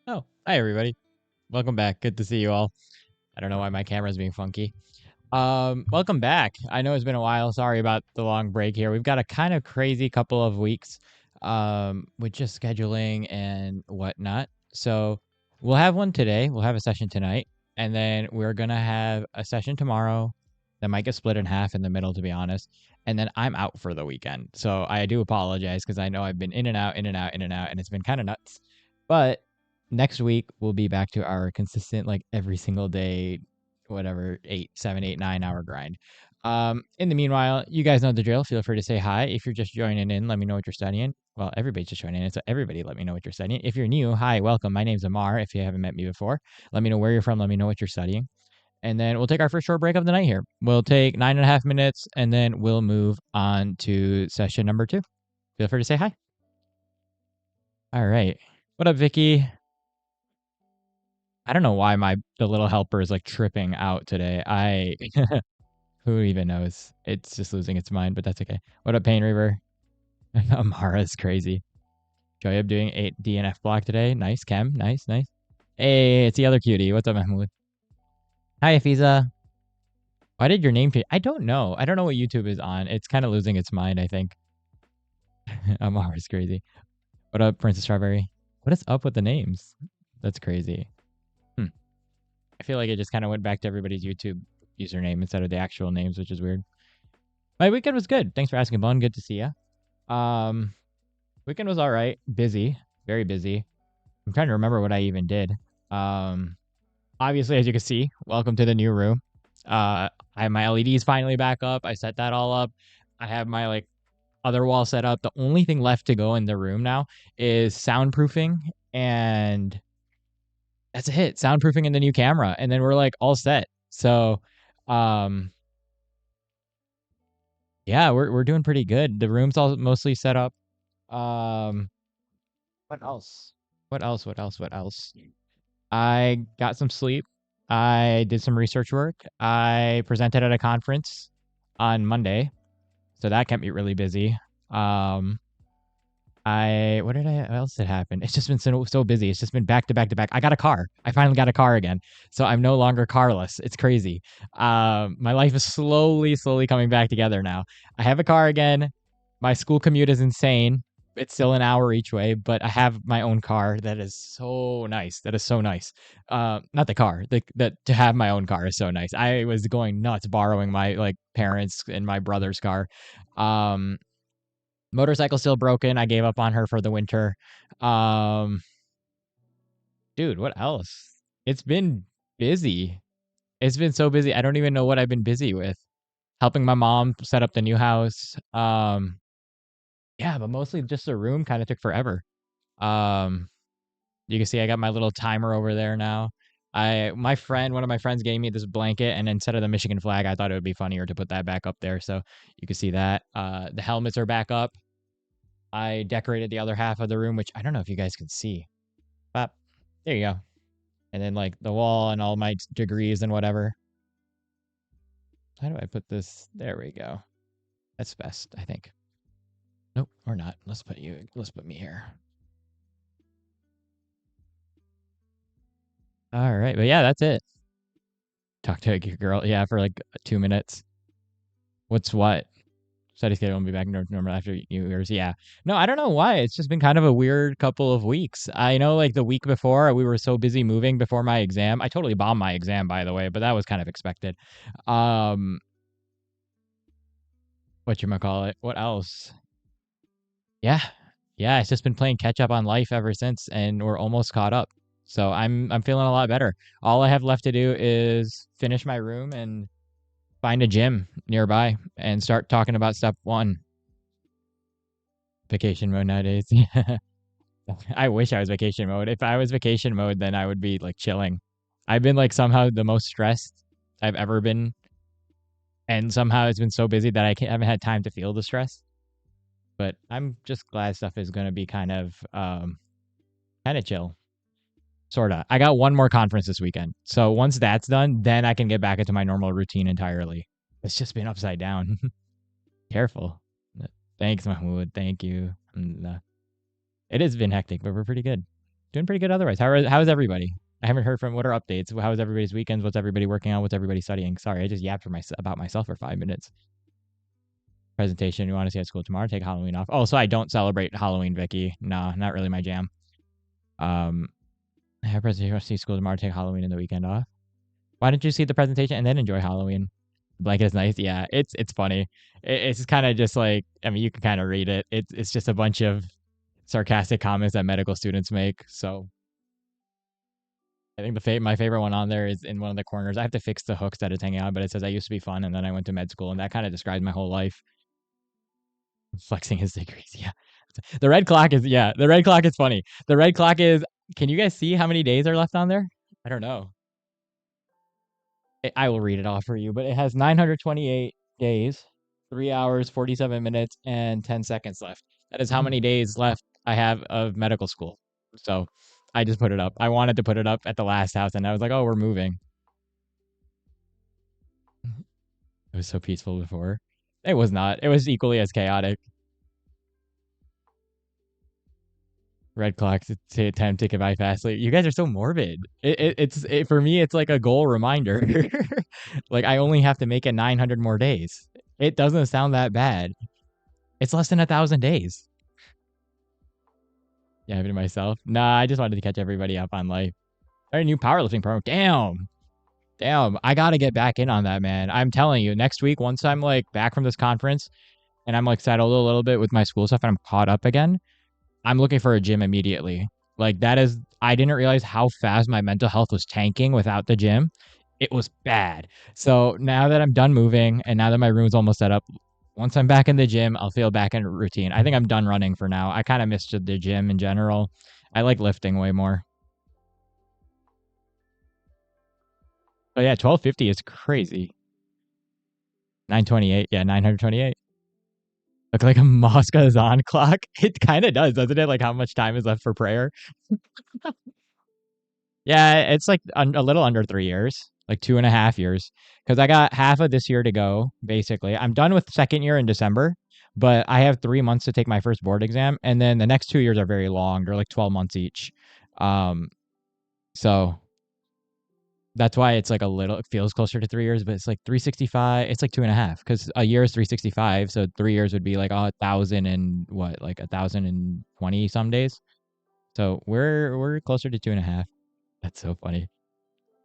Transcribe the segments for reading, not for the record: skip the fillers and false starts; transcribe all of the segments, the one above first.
Oh, hi everybody. Welcome back. Good to see you all. I don't know why my camera's being funky. Welcome back. I know it's been a while. Sorry about the long break here. We've got a kind of crazy couple of weeks with just scheduling and whatnot. So we'll have one today. We'll have a session tonight, and then we're gonna have a session tomorrow that might get split in half in the middle, to be honest. And then I'm out for the weekend. So I do apologize because I know I've been in and out, in and out, in and out, and it's been kind of nuts. But next week we'll be back to our consistent, like every single day, whatever, 8, 7, 8, 9 hour grind. In the meanwhile, you guys know the drill. Feel free to say hi. If you're just joining in, let me know what you're studying. Well, everybody's just joining in, so everybody let me know what you're studying. If you're new, hi, welcome. My name's Amar. If you haven't met me before, let me know where you're from. Let me know what you're studying. And then we'll take our first short break of the night here. We'll take 9.5 minutes, and then we'll move on to session number 2. Feel free to say hi. All right. What up, Vicky? I don't know why the little helper is like tripping out today. Who even knows? It's just losing its mind, but that's okay. What up, Pain Reaver? Amara's crazy. Joyab doing 8 DNF block today. Nice, Chem. Nice, nice. Hey, it's the other cutie. What's up, Mahmoud? Hi, Afiza. Why did your name change? I don't know. I don't know what YouTube is on. It's kind of losing its mind, I think. Amara's crazy. What up, Princess Strawberry? What is up with the names? That's crazy. I feel like it just kind of went back to everybody's YouTube username instead of the actual names, which is weird. My weekend was good. Thanks for asking, Bun. Good to see you. Weekend was all right. Busy, very busy. I'm trying to remember what I even did. Um, Obviously, as you can see, welcome to the new room. I have my LEDs finally back up. I set that all up. I have my like other wall set up. The only thing left to go in the room now is soundproofing, and that's it. Soundproofing in the new camera, and then we're like all set. So, um, yeah, we're doing pretty good. The room's all mostly set up. Um, what else? What else? What else? What else? I got some sleep. I did some research work. I presented at a conference on Monday, so that kept me really busy. Um, what else did happen? It's just been so busy. It's just been back to back to back. I got a car. I finally got a car again. So I'm no longer carless. It's crazy. My life is slowly coming back together now. I have a car again. My school commute is insane. It's still an hour each way, but I have my own car. That is so nice. That is so nice. Not the car. That to have my own car is so nice. I was going nuts borrowing my like parents and my brother's car. Um, Motorcycle still broken. I gave up on her for the winter. Um, Dude, what else? It's been busy. It's been so busy. I don't even know what I've been busy with. Helping my mom set up the new house. Yeah, but mostly just the room kind of took forever. Um, you can see I got my little timer over there now. One of my friends gave me this blanket, and instead of the Michigan flag, I thought it would be funnier to put that back up there. So you can see that. The helmets are back up. I decorated the other half of the room, which I don't know if you guys can see. But there you go. And then like the wall and all my degrees and whatever. How do I put this? There we go. That's best, I think. Nope, or not. Let's put me here. All right. But yeah, that's it. Talk to a girl. Yeah, for like 2 minutes. What's what? Study schedule will be back normal after New Year's. Yeah. No, I don't know why. It's just been kind of a weird couple of weeks. I know like the week before we were so busy moving before my exam. I totally bombed my exam, by the way, but that was kind of expected. Um, whatchamacallit? What else? Yeah. Yeah, it's just been playing catch up on life ever since, and we're almost caught up. So I'm feeling a lot better. All I have left to do is finish my room and find a gym nearby and start talking about step one. Vacation mode nowadays. Yeah. I wish I was vacation mode. If I was vacation mode, then I would be like chilling. I've been like somehow the most stressed I've ever been, and somehow it's been so busy that haven't had time to feel the stress. But I'm just glad stuff is going to be kind of chill. Sorta. I got one more conference this weekend. So once that's done, then I can get back into my normal routine entirely. It's just been upside down. Careful. Thanks, Mahmoud. Thank you. It has been hectic, but we're pretty good. doing pretty good otherwise. How is everybody? I haven't heard from. What are updates? How is everybody's weekends? What's everybody working on? What's everybody studying? Sorry, I just yapped about myself for 5 minutes. Presentation. You want to see at school tomorrow? Take Halloween off. Oh, so I don't celebrate Halloween, Vicky. No, not really my jam. I have presentation. You want to see school tomorrow? Take Halloween and the weekend off. Why didn't you see the presentation and then enjoy Halloween? The blanket is nice. Yeah, it's funny. It's kind of just like, I mean, you can kind of read it. It's just a bunch of sarcastic comments that medical students make. So I think my favorite one on there is in one of the corners. I have to fix the hooks that it's hanging on, but it says I used to be fun and then I went to med school, and that kind of describes my whole life. Flexing his degrees. Yeah. The red clock is, yeah, the red clock is funny. The red clock is, can you guys see how many days are left on there? I don't know. I will read it off for you, but it has 928 days, 3 hours, 47 minutes, and 10 seconds left. That is how many days left I have of medical school. So I just put it up. I wanted to put it up at the last house, and I was like, oh, we're moving. It was so peaceful before. It was not. It was equally as chaotic. Red clock to attempt to get by fastly. You guys are so morbid. It's for me. It's like a goal reminder. Like I only have to make it 900 more days. It doesn't sound that bad. It's less than 1,000 days. Yeah, I've been myself. Nah, I just wanted to catch everybody up on life. Our new powerlifting program. Damn. I gotta get back in on that, man. I'm telling you, next week, once I'm like back from this conference and I'm like settled a little bit with my school stuff and I'm caught up again, I'm looking for a gym immediately. Like that is, I didn't realize how fast my mental health was tanking without the gym. It was bad. So now that I'm done moving and now that my room's almost set up, once I'm back in the gym, I'll feel back in routine. I think I'm done running for now. I kind of missed the gym in general. I like lifting way more. Oh yeah, 1250 is crazy. 928. Yeah, 928. Look like a Moskazan clock. It kind of does, doesn't it? Like how much time is left for prayer. Yeah, it's like a little under 3 years, like 2.5 years, because I got half of this year to go. Basically, I'm done with second year in December, but I have 3 months to take my first board exam, and then the next 2 years are very long. They're like 12 months each. Um, so that's why it's like a little. It feels closer to 3 years, but it's like 365. It's like 2.5 because a year is 365. So 3 years would be like 1,000 and what, like 1,020 some days. So we're closer to 2.5. That's so funny.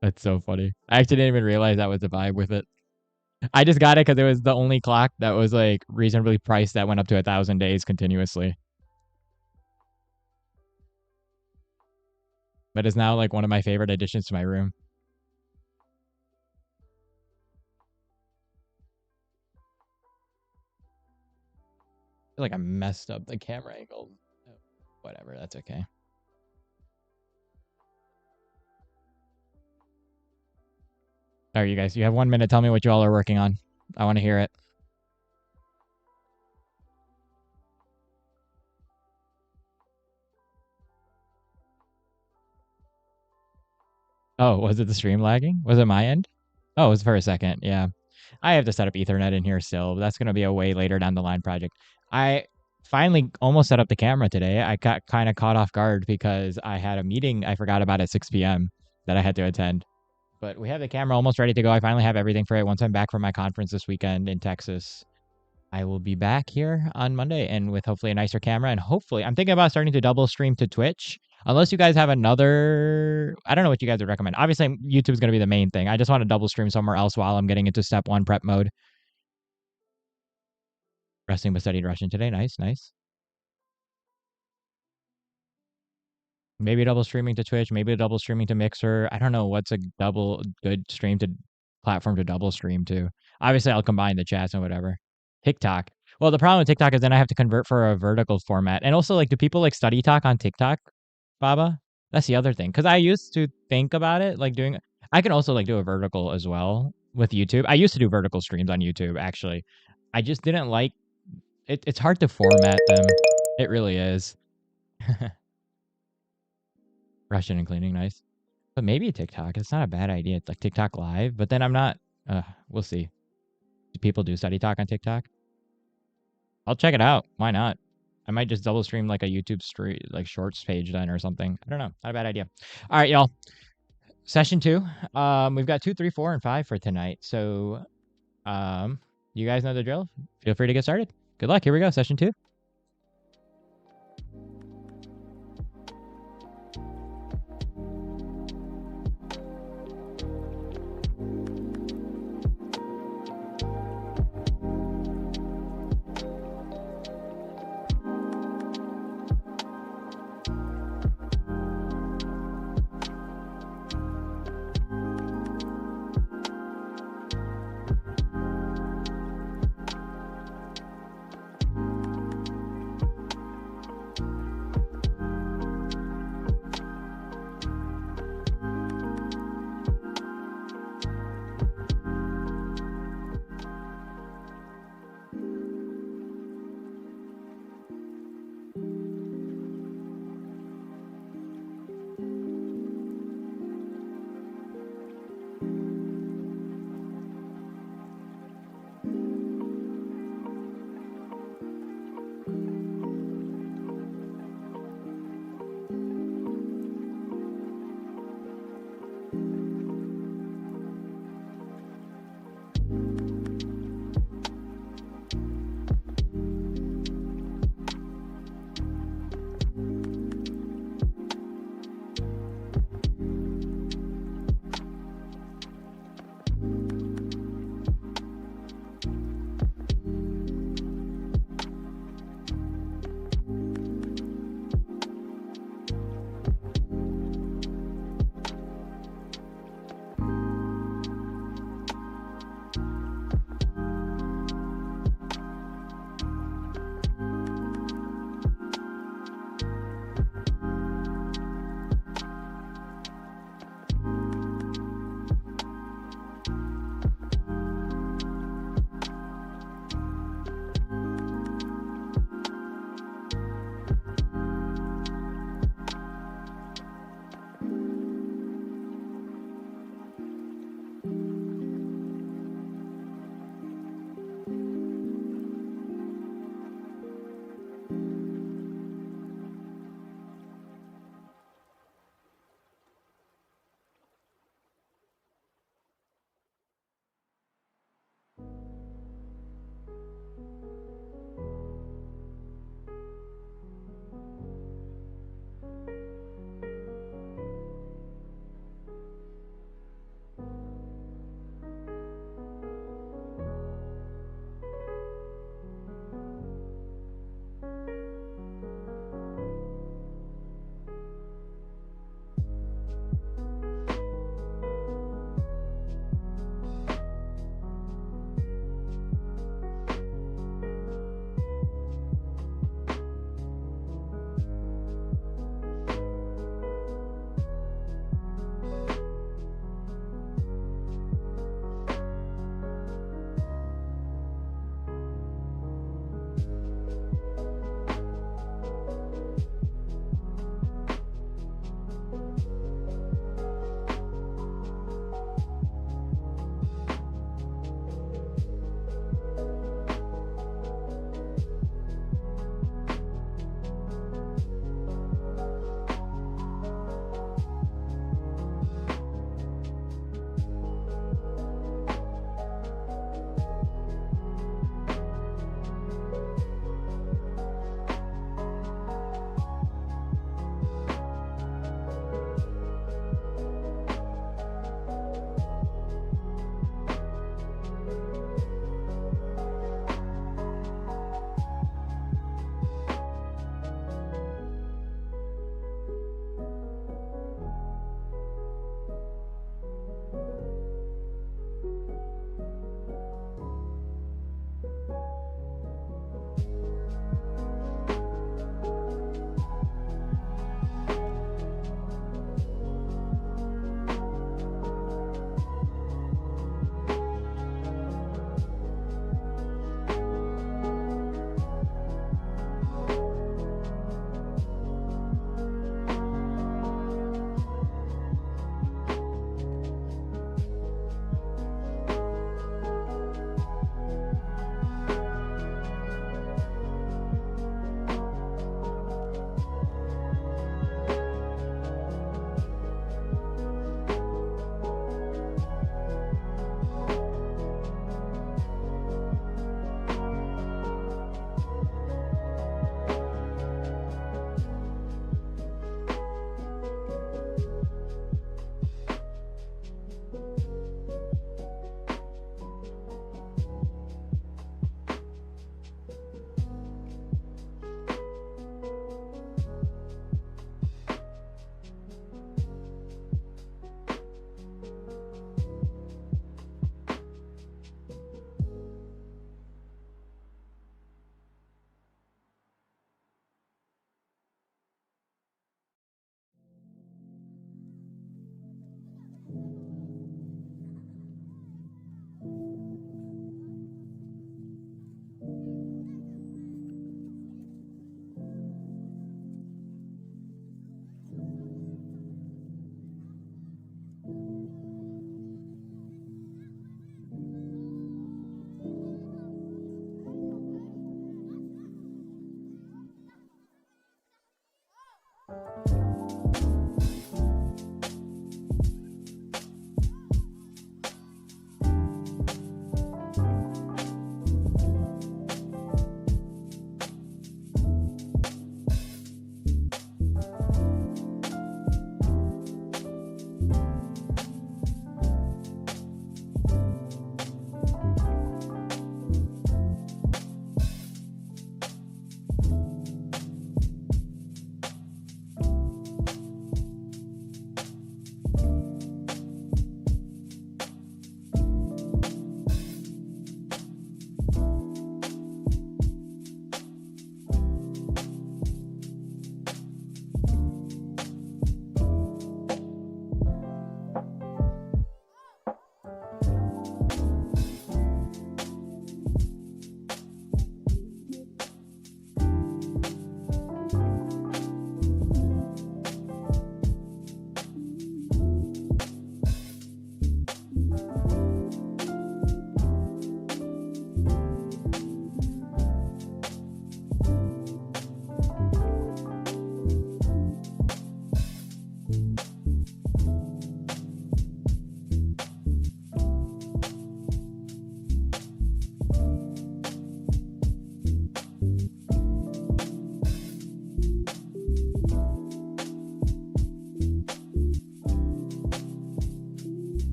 That's so funny. I actually didn't even realize that was the vibe with it. I just got it because it was the only clock that was like reasonably priced that went up to 1,000 days continuously. But it's now like one of my favorite additions to my room. I feel like I messed up the camera angle. Oh, whatever, that's okay. All right, you guys, you have 1 minute. Tell me what you all are working on. I want to hear it. Oh, was it the stream lagging? Was it my end? Oh, it was for a second. Yeah. I have to set up Ethernet in here still, but that's going to be a way later down the line project. I finally almost set up the camera today. I got kind of caught off guard because I had a meeting I forgot about at 6 p.m. that I had to attend. But we have the camera almost ready to go. I finally have everything for it. Once I'm back from my conference this weekend in Texas, I will be back here on Monday and with hopefully a nicer camera. And hopefully, I'm thinking about starting to double stream to Twitch. Unless you guys have another, I don't know what you guys would recommend. Obviously, YouTube is going to be the main thing. I just want to double stream somewhere else while I'm getting into step one prep mode. Resting but studied Russian today. Nice. Maybe double streaming to Twitch. Maybe double streaming to Mixer. I don't know what's a double good stream to platform to double stream to. Obviously, I'll combine the chats and whatever. TikTok. Well, the problem with TikTok is then I have to convert for a vertical format. And also, like, do people like study talk on TikTok, Baba? That's the other thing. Because I used to think about it, like doing. I can also like do a vertical as well with YouTube. I used to do vertical streams on YouTube, actually. I just didn't like it. It's hard to format them. It really is. Russian and cleaning, nice. But maybe TikTok. It's not a bad idea. It's like TikTok live, but then I'm not. We'll see. Do people do study talk on TikTok? I'll check it out. Why not? I might just double stream like a YouTube stream, like shorts page then or something. I don't know. Not a bad idea. All right, y'all. Session 2. We've got 2, 3, 4, and 5 for tonight. So, you guys know the drill. Feel free to get started. Good luck. Here we go. Session 2.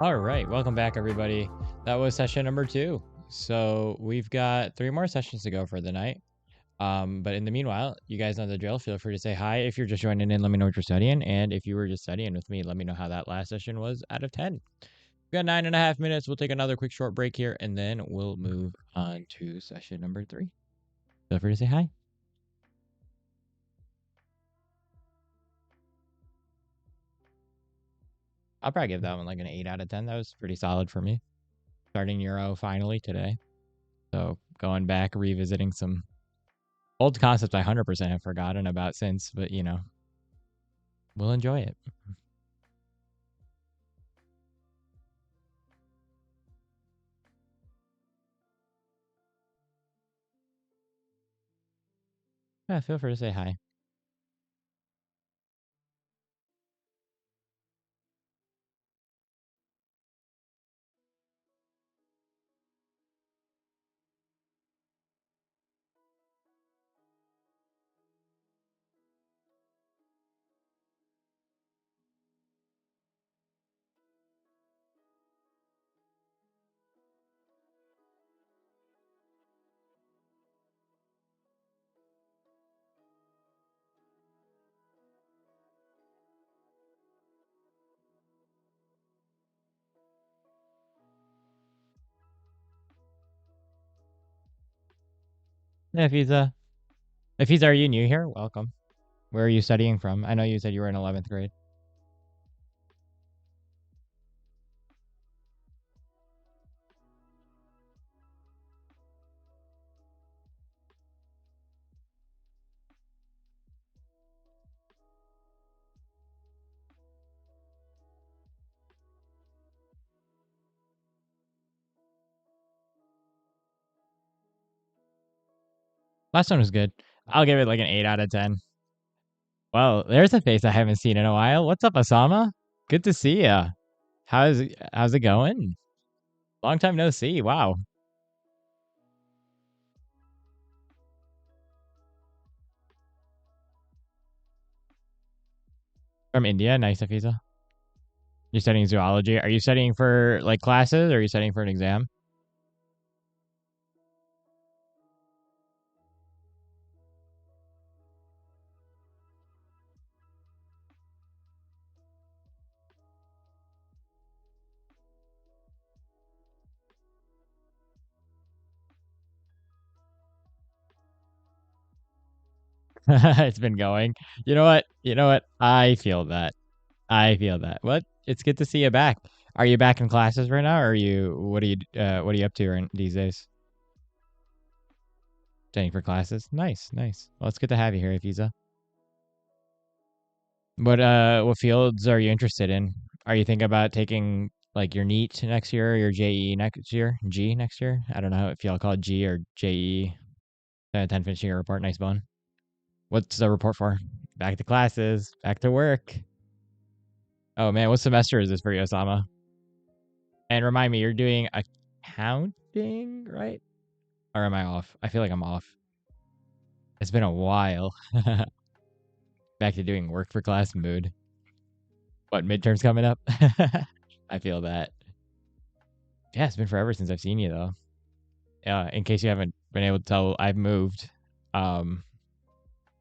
All right, welcome back, everybody. That was session number 2. So we've got 3 more sessions to go for the night. But in the meanwhile, you guys know the drill. Feel free to say hi. If you're just joining in, let me know what you're studying. And if you were just studying with me, let me know how that last session was out of 10. We got 9.5 minutes. We'll take another quick short break here, and then we'll move on to session number 3. Feel free to say hi. I'll probably give that one like an 8 out of 10. That was pretty solid for me. Starting Euro finally today. So going back, revisiting some old concepts I 100% have forgotten about since, but you know, we'll enjoy it. Yeah, feel free to say hi. Yeah, if he's are you new here, welcome. Where are you studying from? I know you said you were in 11th grade. Last one was good. I'll give it like an 8 out of 10. Well, there's a face I haven't seen in a while. What's up, Osama? Good to see ya. How's it going? Long time no see. Wow. From India. Nice, Afiza. You're studying zoology. Are you studying for like classes or are you studying for an exam? It's been going. You know what? You know what? I feel that. I feel that. What? It's good to see you back. Are you back in classes right now, or are you? What are you up to these days? Studying for classes. Nice, nice. Well, it's good to have you here, Afiza. What fields are you interested in? Are you thinking about taking like your NEET next year, or your JE next year, G next year? I don't know if y'all call it G or JE. 10 finishing your report. Nice bone. What's the report for? Back to classes. Back to work. Oh man, what semester is this for you, Osama? And remind me, you're doing accounting, right? Or am I off? I feel like I'm off. It's been a while. Back to doing work for class mood. What, midterms coming up? I feel that. Yeah, it's been forever since I've seen you though. In case you haven't been able to tell, I've moved um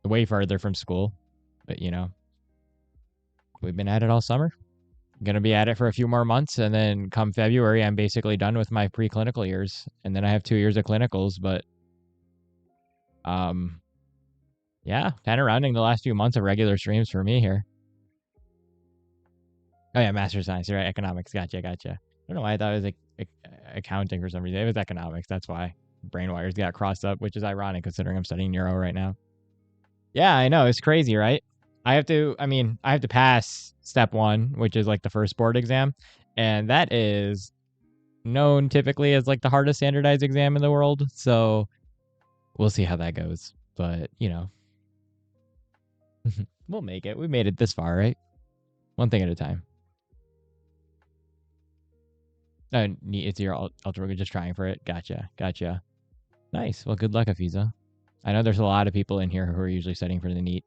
way farther from school. But you know, we've been at it all summer. Gonna be at it for a few more months, and then come February, I'm basically done with my preclinical years, and then I have 2 years of clinicals. But um, yeah, kind of rounding the last few months of regular streams for me here. Oh yeah, master science, you're right? Economics, gotcha, gotcha. I don't know why I thought it was like accounting for some reason. It was economics. That's why brain wires got crossed up, which is ironic considering I'm studying neuro right now. Yeah, I know it's crazy, right? I have to pass step 1, which is like the first board exam, and that is known typically as like the hardest standardized exam in the world. So we'll see how that goes. But, you know, we'll make it. We made it this far, right? One thing at a time. It's your ultra just trying for it. Gotcha. Gotcha. Nice. Well, good luck, Afiza. I know there's a lot of people in here who are usually studying for the NEET.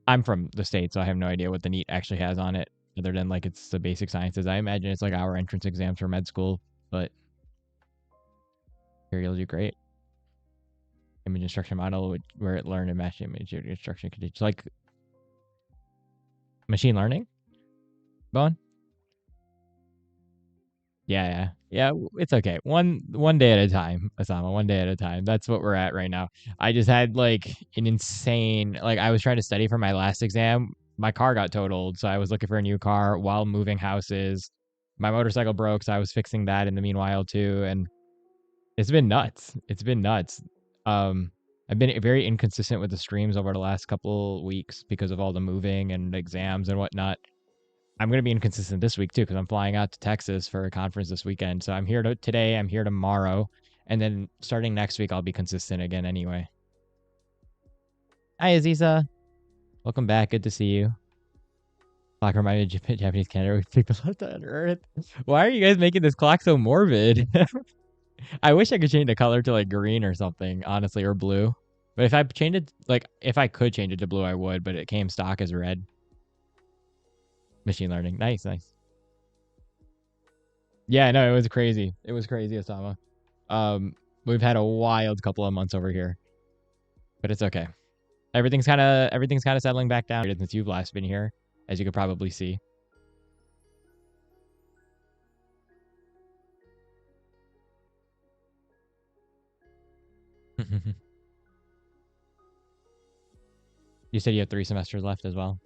I'm from the States, so I have no idea what the NEET actually has on it. other than like it's the basic sciences. I imagine it's like our entrance exams for med school, but here you'll do great. Image instruction model where it learned and matched image instruction conditions. Like machine learning, Bowen? Yeah. It's okay. One day at a time, Osama. One day at a time. That's what we're at right now. I just had like an insane like I was trying to study for my last exam. My car got totaled, so I was looking for a new car while moving houses. My motorcycle broke, so I was fixing that in the meanwhile too. And it's been nuts. It's been nuts. Um, I've been very inconsistent with the streams over the last couple weeks because of all the moving and exams and whatnot. I'm going to be inconsistent this week too because I'm flying out to Texas for a conference this weekend. So I'm here today, I'm here tomorrow, and then starting next week I'll be consistent again anyway. Hi Aziza, welcome back. Good to see you. Clock reminded Japanese Canada we picked left on Earth. Why are you guys making this clock so morbid? I wish I could change the color to like green or something, honestly, or blue. But if I change it, like if I could change it to blue, I would. But it came stock as red. Machine learning, nice. Yeah, no, it was crazy. It was crazy, Osama. We've had a wild couple of months over here, but it's okay. Everything's kind of settling back down since you've last been here, as you could probably see. You said you have 3 semesters left as well.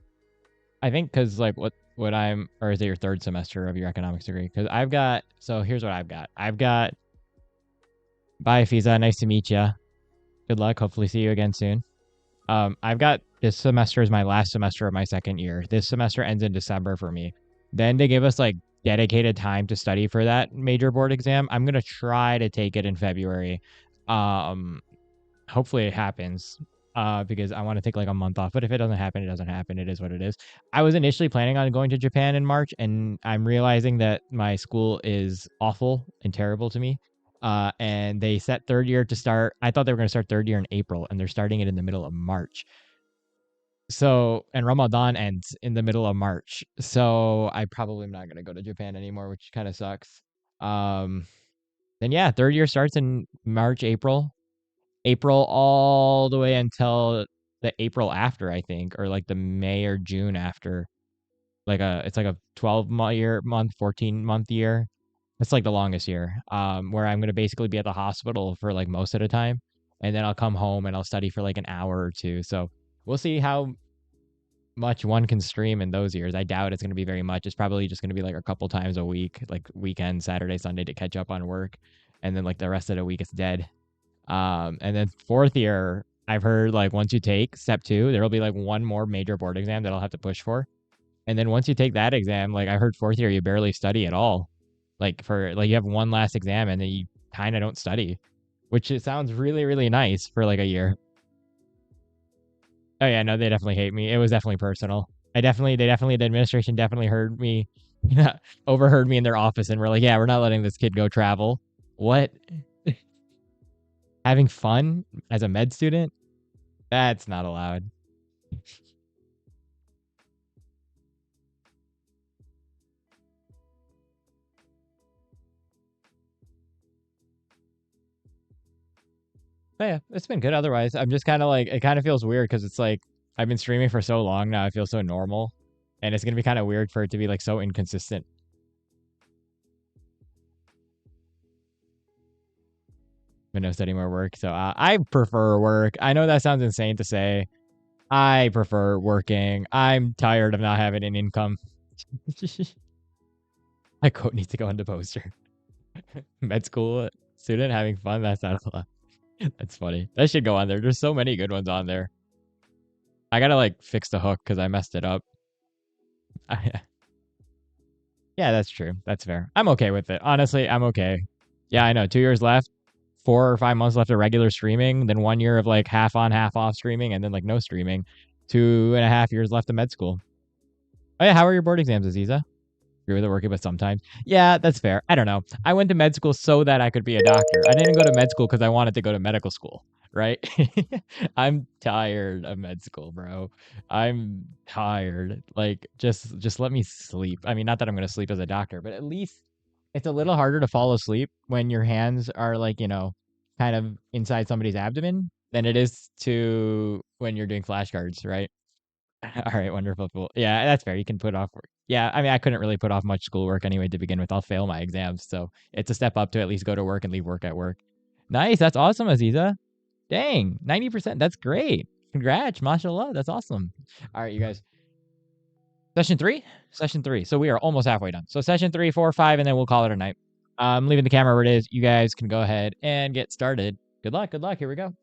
I think because like what I'm, or is it your 3rd semester of your economics degree? Because I've got, so here's what I've got. Bye, Fiza. Nice to meet you. Good luck. Hopefully see you again soon. I've got this semester is my last semester of my 2nd year. This semester ends in December for me. Then they give us like dedicated time to study for that major board exam. I'm gonna try to take it in February. Hopefully it happens. Because I want to take like a month off. But if it doesn't happen, it doesn't happen. It is what it is. I was initially planning on going to Japan in March, and I'm realizing that my school is awful and terrible to me. And they set 3rd year to start. I thought they were going to start 3rd year in April, and they're starting it in the middle of March. So, and Ramadan ends in the middle of March. So I probably am not going to go to Japan anymore, which kind of sucks. Um, then yeah, 3rd year starts in March, April all the way until the April after, I think, or like the May or June after. It's like a 12 month, 14-month year. It's like the longest year. Where I'm gonna basically be at the hospital for like most of the time, and then I'll come home and I'll study for like an hour or two. So we'll see how much one can stream in those years. I doubt it's gonna be very much. It's probably just gonna be like a couple times a week, like weekend, Saturday, Sunday to catch up on work, and then like the rest of the week it's dead. And then 4th year, I've heard like once you take step 2, there'll be like one more major board exam that I'll have to push for. And then once you take that exam, like I heard 4th year, you barely study at all. Like for like you have one last exam and then you kind of don't study, which it sounds really, really nice for like a year. Oh yeah, no, they definitely hate me. It was definitely personal. The administration definitely heard me, overheard me in their office and were like, yeah, we're not letting this kid go travel. What? Having fun as a med student? That's not allowed. But yeah, it's been good otherwise. I'm just kind of like, it kind of feels weird because it's like I've been streaming for so long now. I feel so normal. And it's going to be kind of weird for it to be like so inconsistent. But no studying more work. So I prefer work. I know that sounds insane to say. I prefer working. I'm tired of not having an income. My quote needs to go into poster. Med school student having fun. That's not a lot. That's funny. That should go on there. There's so many good ones on there. I gotta like fix the hook because I messed it up. Yeah, that's true. That's fair. I'm okay with it. Honestly, I'm okay. Yeah, I know. 2 years left, 4 or 5 months left of regular streaming, then 1 year of like half on, half off streaming, and then like no streaming. 2.5 years left of med school. Oh yeah, how are your board exams, Aziza? Agree with it working, but sometimes. Yeah, that's fair. I don't know. I went to med school so that I could be a doctor. I didn't go to med school because I wanted to go to medical school. right? I'm tired of med school, bro. I'm tired. Like just let me sleep. I mean, not that I'm going to sleep as a doctor, but at least it's a little harder to fall asleep when your hands are like, kind of inside somebody's abdomen than it is to when you're doing flashcards, right? All right, wonderful. Cool. Yeah, that's fair. You can put off work. Yeah, I mean, I couldn't really put off much schoolwork anyway to begin with. I'll fail my exams, so it's a step up to at least go to work and leave work at work. Nice. That's awesome, Aziza. Dang, 90%. That's great. Congrats, mashallah. That's awesome. All right, you guys. Session three? Session three. So we are almost halfway done. So session 3, 4, 5, and then we'll call it a night. I'm leaving the camera where it is. You guys can go ahead and get started. Good luck. Good luck. Here we go.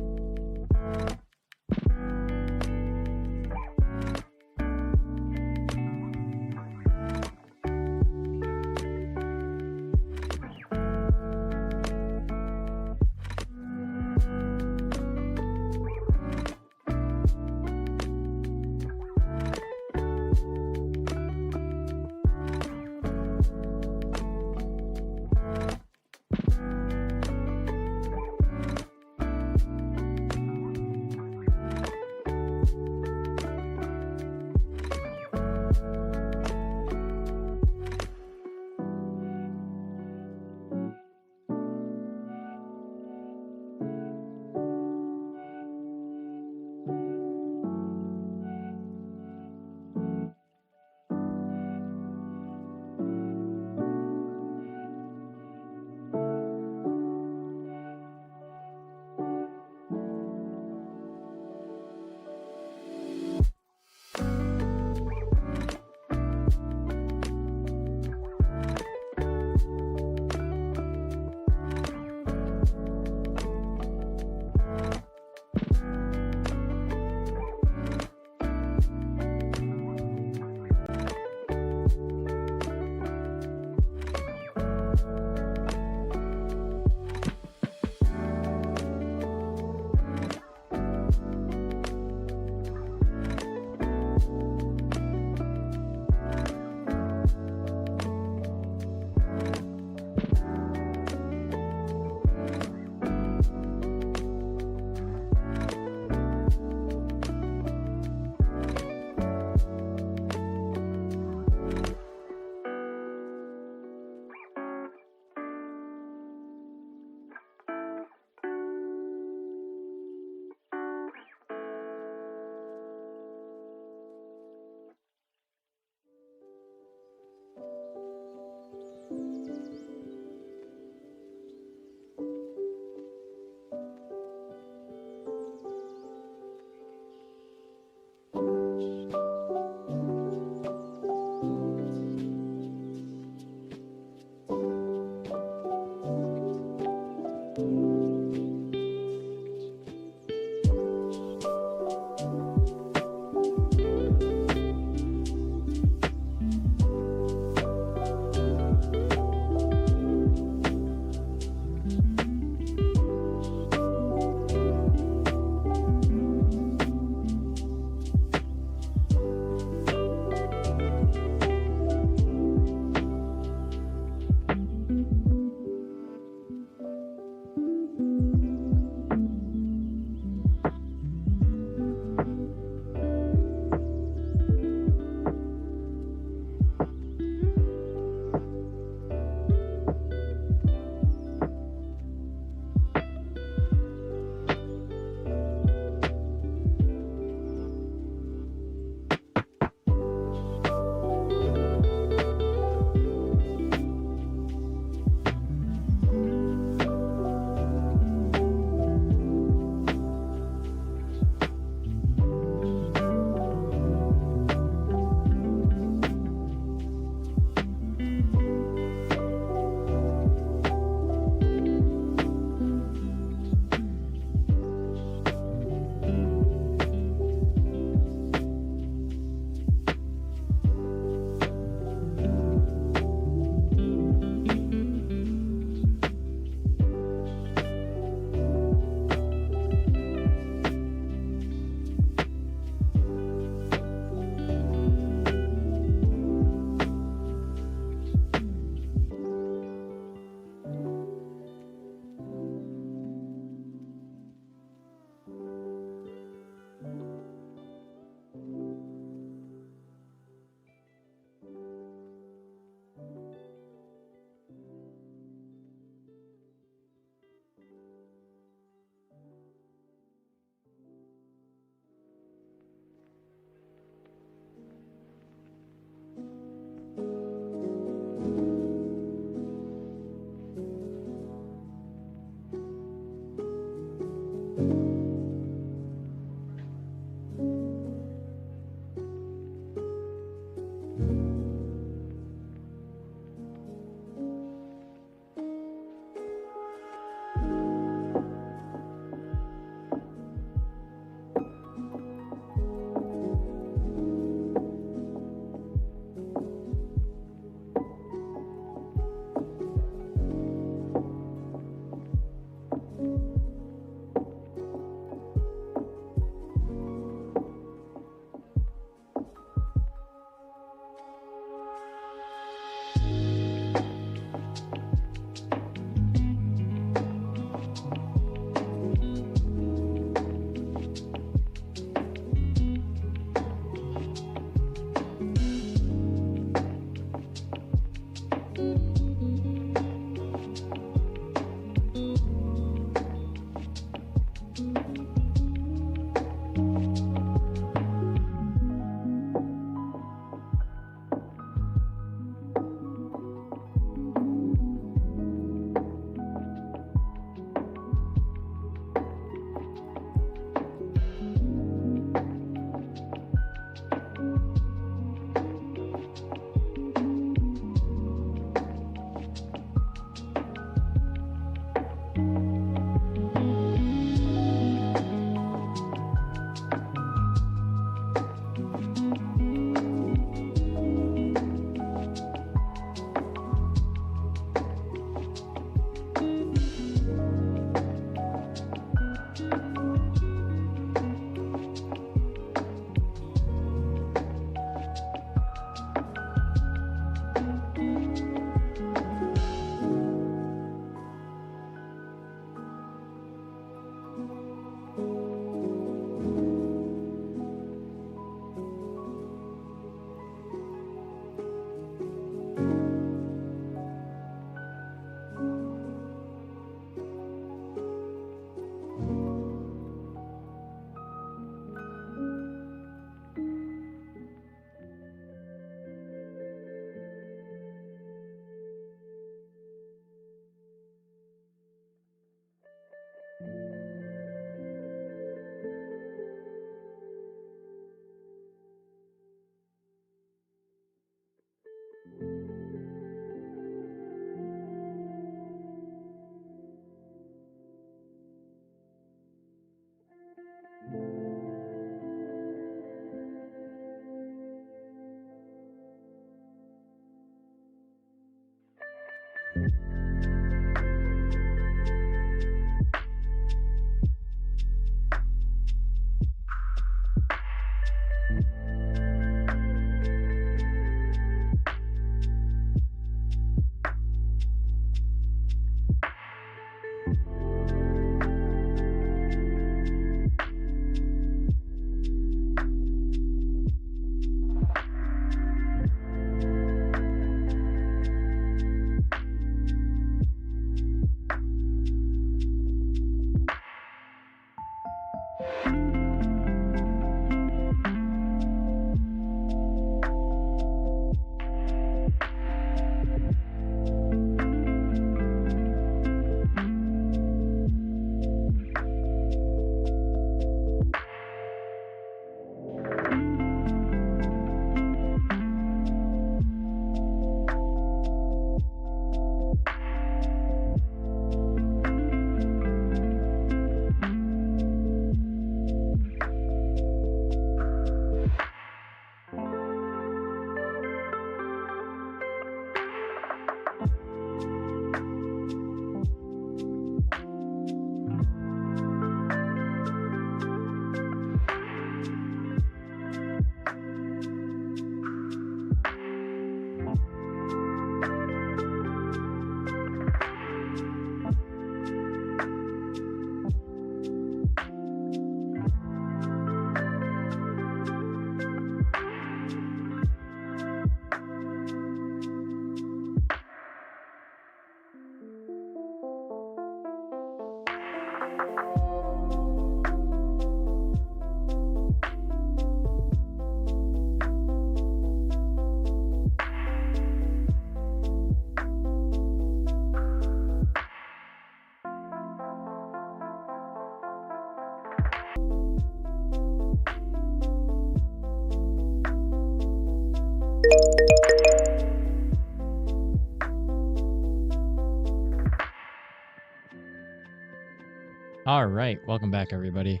All right, welcome back, everybody.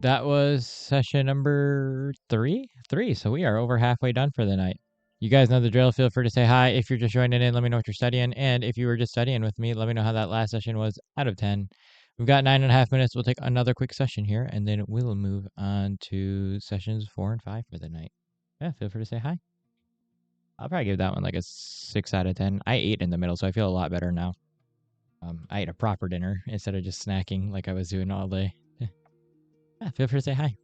That was session number three. So we are over halfway done for the night. You guys know the drill. Feel free to say hi. If you're just joining in, let me know what you're studying. And if you were just studying with me, let me know how that last session was out of 10. We've got 9.5 minutes. We'll take another quick session here, and then we'll move on to sessions 4 and 5 for the night. Yeah, feel free to say hi. I'll probably give that one like a 6 out of 10. I ate in the middle, so I feel a lot better now. I ate a proper dinner instead of just snacking like I was doing all day. Yeah, feel free to say hi.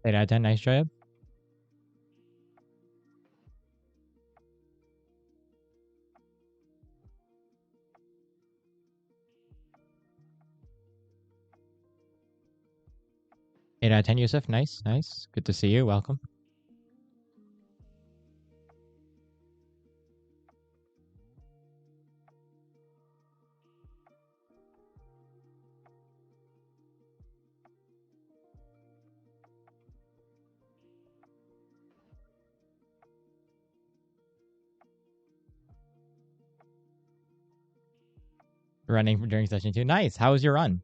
8 out of 10. Nice job. 8 out of 10, Yusuf. Nice, nice. Good to see you. Welcome. Running during session 2. Nice. How was your run?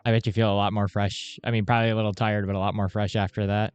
I bet you feel a lot more fresh. I mean, probably a little tired, but a lot more fresh after that.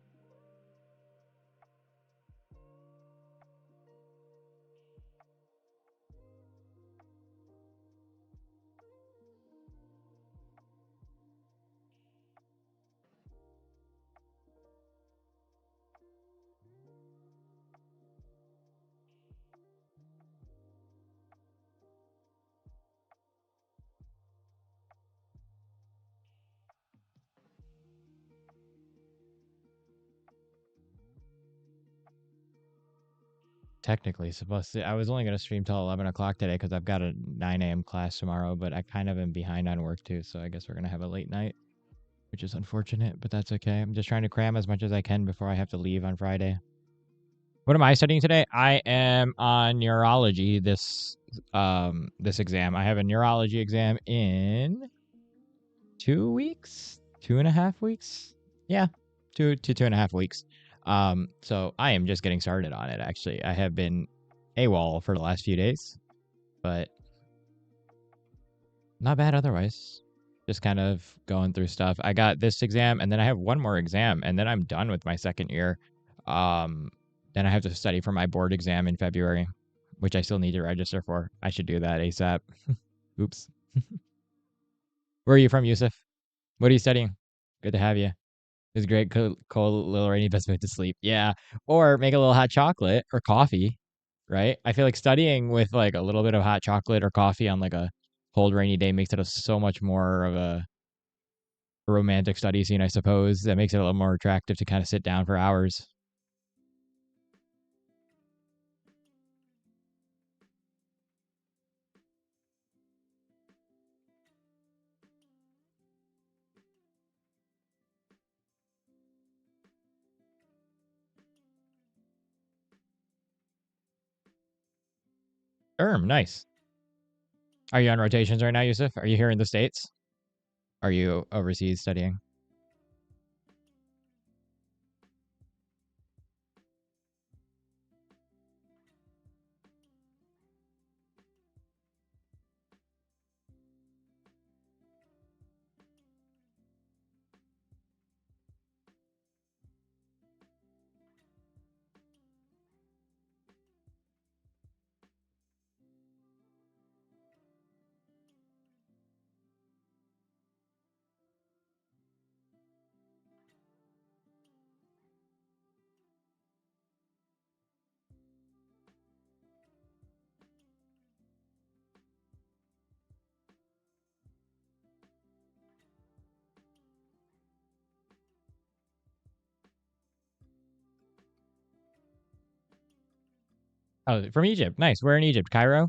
Technically supposed to. I was only going to stream till 11 o'clock today because I've got a 9 a.m. class tomorrow, but I kind of am behind on work too, so I guess we're going to have a late night, which is unfortunate, but that's okay. I'm just trying to cram as much as I can before I have to leave on Friday. What am I studying today? I am on neurology this exam. I have a neurology exam in 2 weeks, 2.5 weeks. Yeah, 2.5 weeks. So I am just getting started on it. Actually, I have been AWOL for the last few days, but not bad otherwise. Just kind of going through stuff. I got this exam and then I have one more exam and then I'm done with my second year. Um, then I have to study for my board exam in February, which I still need to register for. I should do that ASAP. Oops. Where are you from, Yusuf? What are you studying? Good to have you. It's great, cold, little rainy, best way to sleep. Yeah. Or make a little hot chocolate or coffee, right? I feel like studying with like a little bit of hot chocolate or coffee on like a cold, rainy day makes it so much more of a romantic study scene, I suppose. That makes it a little more attractive to kind of sit down for hours. Nice. Are you on rotations right now, Yusuf? Are you here in the States? Are you overseas studying? Oh, from Egypt. Nice. Where in Egypt? Cairo?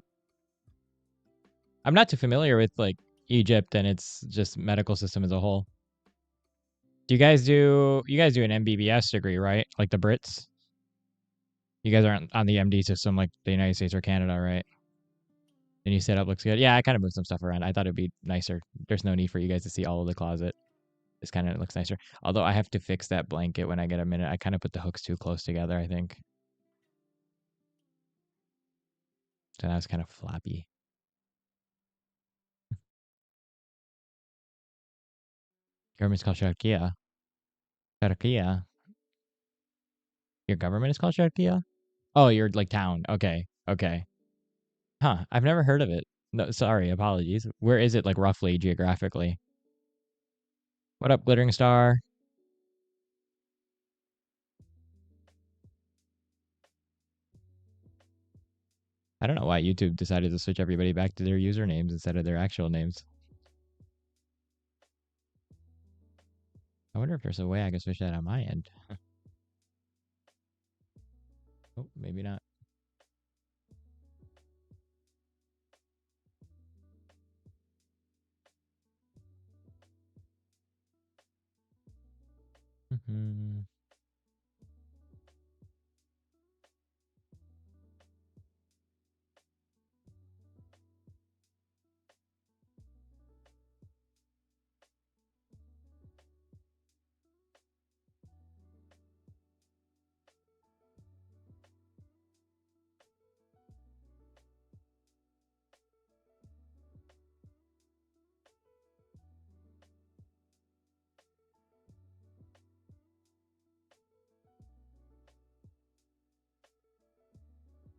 I'm not too familiar with like Egypt and its just medical system as a whole. Do you guys do an MBBS degree, right? Like the Brits? You guys aren't on the MD system like the United States or Canada, right? And you set up looks good. Yeah, I kind of moved some stuff around. I thought it'd be nicer. There's no need for you guys to see all of the closet. This kind of looks nicer. Although I have to fix that blanket when I get a minute. I kind of put the hooks too close together, I think. So that was kind of floppy. Government's called Sharkia. Sharkia. Your government is called Sharkia? Oh, your like town. Okay. Okay. Huh. I've never heard of it. No, sorry. Apologies. Where is it like roughly geographically? What up, Glittering Star? I don't know why YouTube decided to switch everybody back to their usernames instead of their actual names. I wonder if there's a way I can switch that on my end. Oh, maybe not.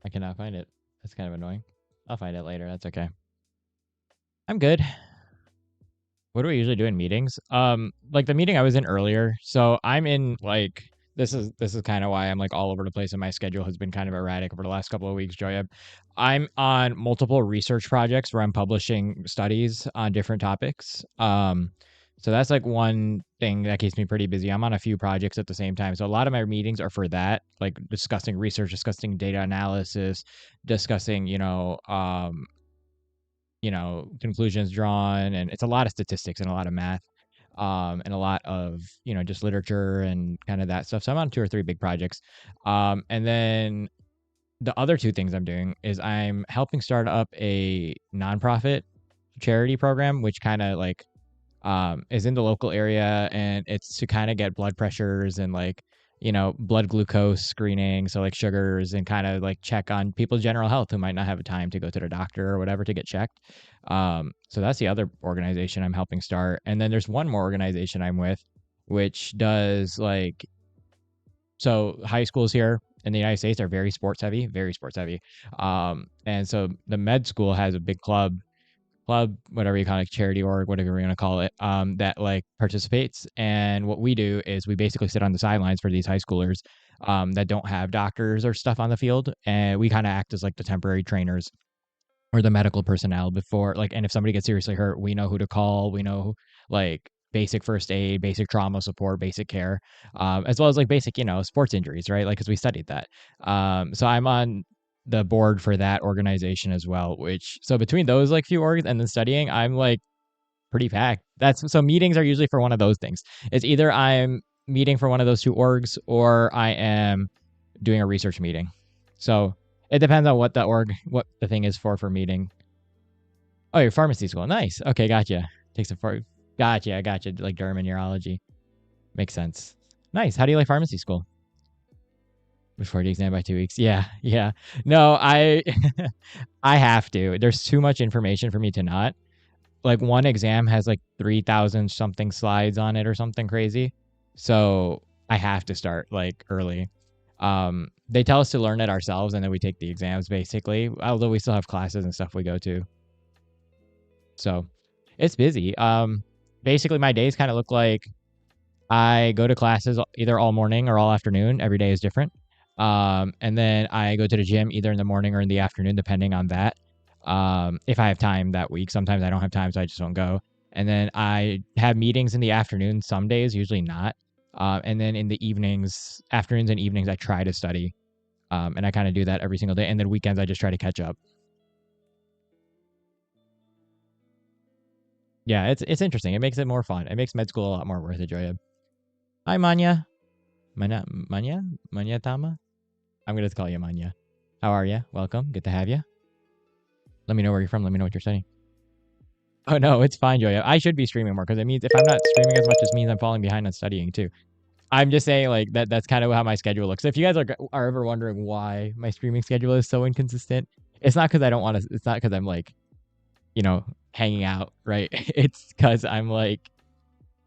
I cannot find it. That's kind of annoying. I'll find it later. That's okay. I'm good. What do we usually do in meetings? Like the meeting I was in earlier. So I'm in like this is kind of why I'm like all over the place and my schedule has been kind of erratic over the last couple of weeks, Joyeb. I'm on multiple research projects where I'm publishing studies on different topics. So that's like one thing that keeps me pretty busy. I'm on a few projects at the same time. So a lot of my meetings are for that, like discussing research, discussing data analysis, discussing, conclusions drawn, and it's a lot of statistics and a lot of math, and a lot of just literature and kind of that stuff. So I'm on two or three big projects, and then the other two things I'm doing is I'm helping start up a nonprofit charity program, which kind of like is in the local area, and it's to kind of get blood pressures and like blood glucose screening, so like sugars, and kind of like check on people's general health who might not have time to go to the doctor or whatever to get checked. So that's the other organization I'm helping start. And then there's one more organization I'm with, which does like, so high schools here in the United States are very sports heavy, very sports heavy. And so the med school has a big club, whatever you call it, charity org, whatever you're gonna call it, that like participates. And what we do is we basically sit on the sidelines for these high schoolers that don't have doctors or stuff on the field, and we kind of act as like the temporary trainers or the medical personnel before, like, and if somebody gets seriously hurt, we know who to call. We know like basic first aid, basic trauma support, basic care, as well as like basic, sports injuries, right? Like, because we studied that. So I'm on the board for that organization as well. Which, so between those like few orgs and then studying, I'm like pretty packed. That's so meetings are usually for one of those things. It's either I'm meeting for one of those two orgs or I am doing a research meeting. So it depends on what the thing is for meeting. Oh, your pharmacy school. Nice. Okay, gotcha. Takes a far. Gotcha. I gotcha. Like derm and urology. Makes sense. Nice. How do you like pharmacy school? Before the exam by 2 weeks. Yeah, yeah. No, I have to. There's too much information for me to not. Like one exam has like 3,000 something slides on it or something crazy. So I have to start like early. They tell us to learn it ourselves and then we take the exams basically, although we still have classes and stuff we go to. So it's busy. Basically my days kind of look like I go to classes either all morning or all afternoon. Every day is different. And then I go to the gym either in the morning or in the afternoon, depending on that. If I have time that week, sometimes I don't have time, so I just don't go. And then I have meetings in the afternoon, some days, usually not. And then in the evenings, afternoons and evenings, I try to study. And I kind of do that every single day. And then weekends, I just try to catch up. Yeah, it's interesting. It makes it more fun. It makes med school a lot more worth it, Joya. Hi, Manya. Manya Tama. I'm gonna call you Manya. How are you? Welcome. Good to have you. Let me know where you're from. Let me know what you're studying. Oh no, it's fine, Joya. I should be streaming more because it means if I'm not streaming as much, it means I'm falling behind on studying too. I'm just saying like that. That's kind of how my schedule looks. So if you guys are ever wondering why my streaming schedule is so inconsistent, it's not because I don't want to. It's not because I'm like, hanging out, right? It's because I'm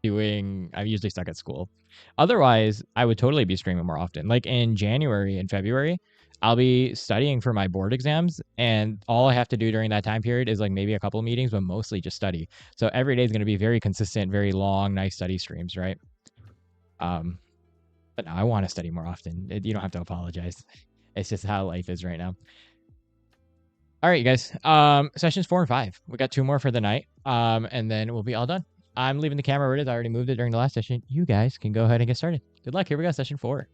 usually stuck at school. Otherwise, I would totally be streaming more often. Like in January and February, I'll be studying for my board exams, and all I have to do during that time period is like maybe a couple of meetings, but mostly just study. So every day is going to be very consistent, very long, nice study streams, right? Um, but no, I want to study more often. You don't have to apologize. It's just how life is right now. All right, you guys. Sessions 4 and 5. We got 2 more for the night. And then we'll be all done. I'm leaving the camera where it is. I already moved it during the last session. You guys can go ahead and get started. Good luck. Here we go. Session 4.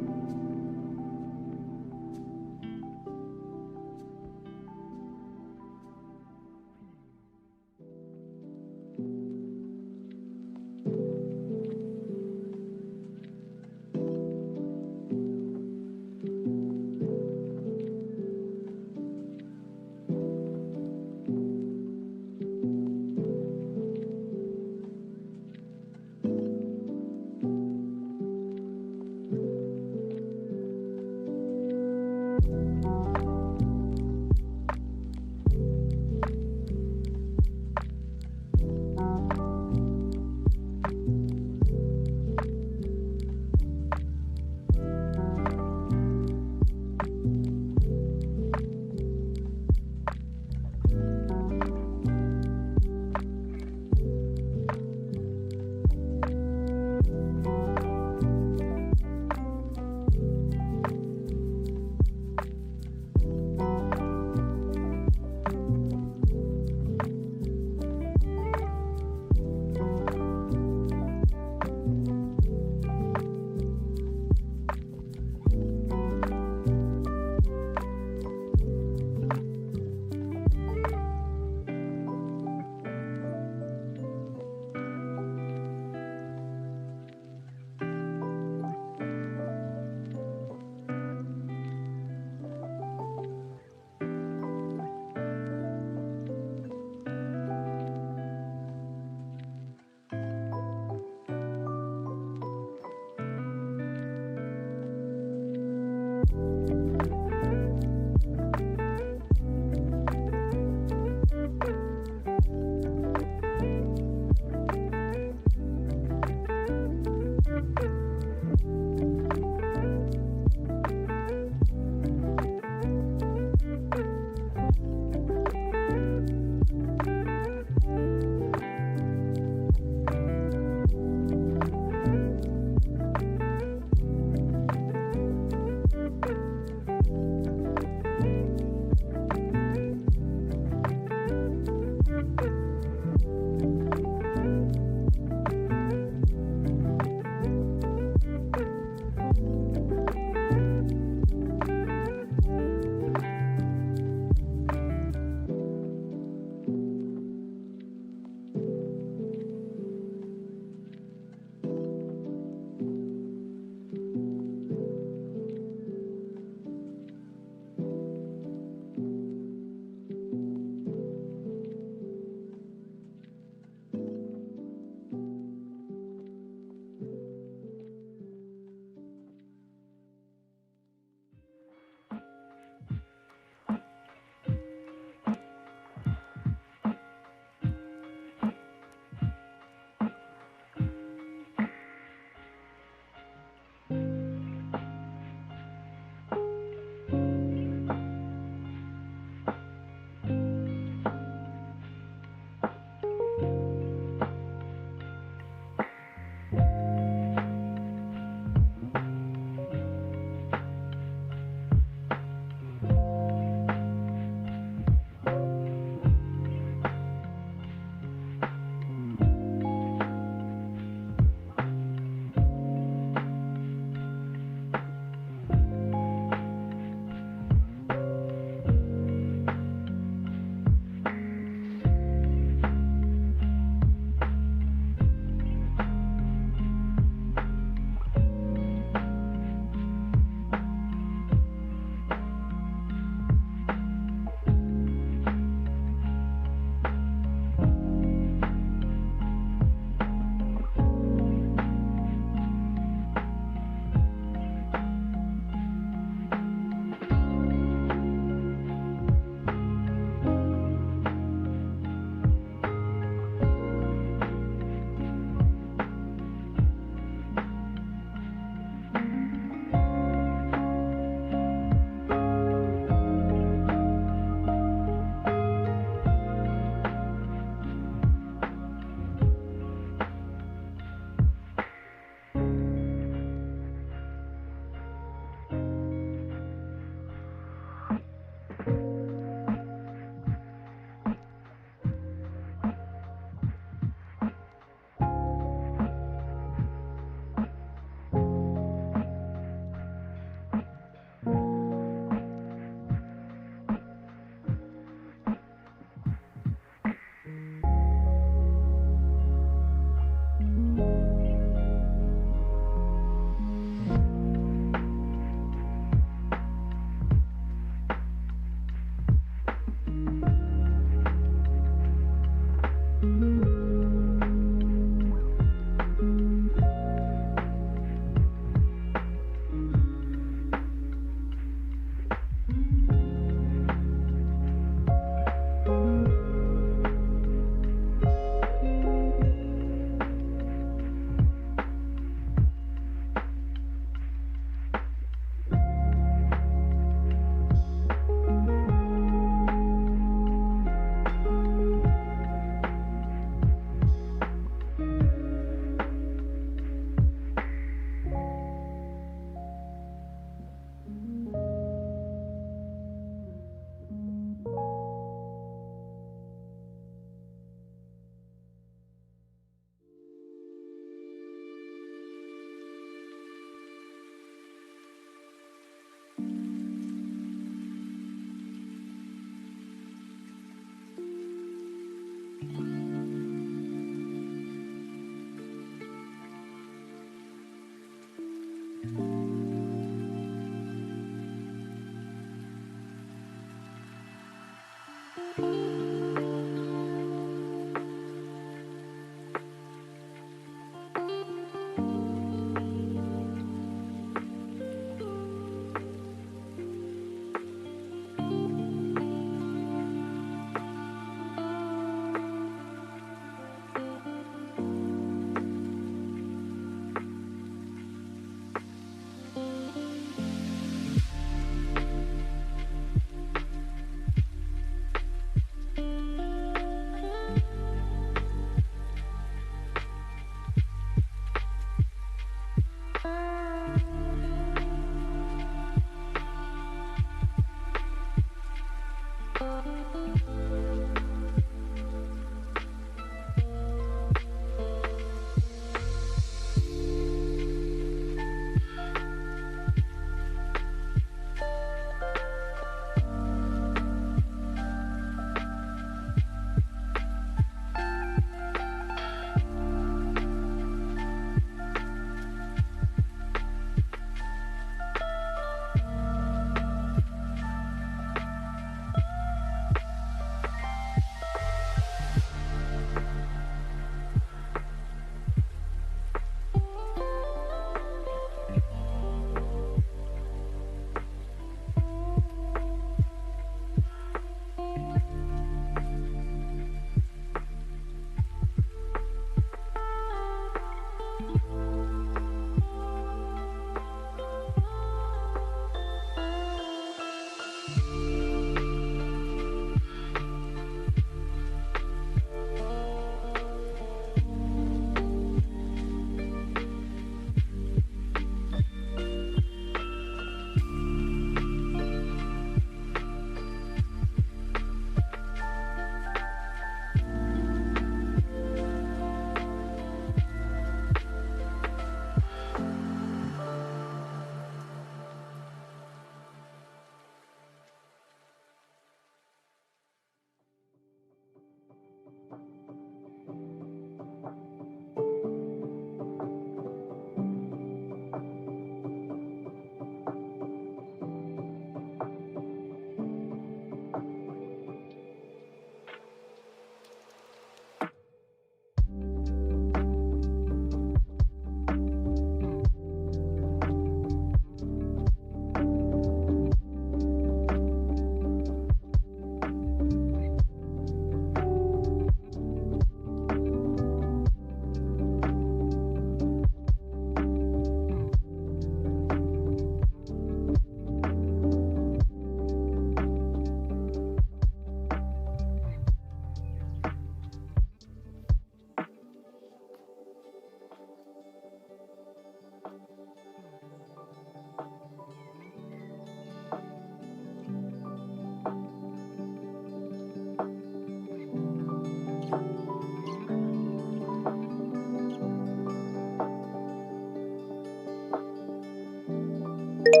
All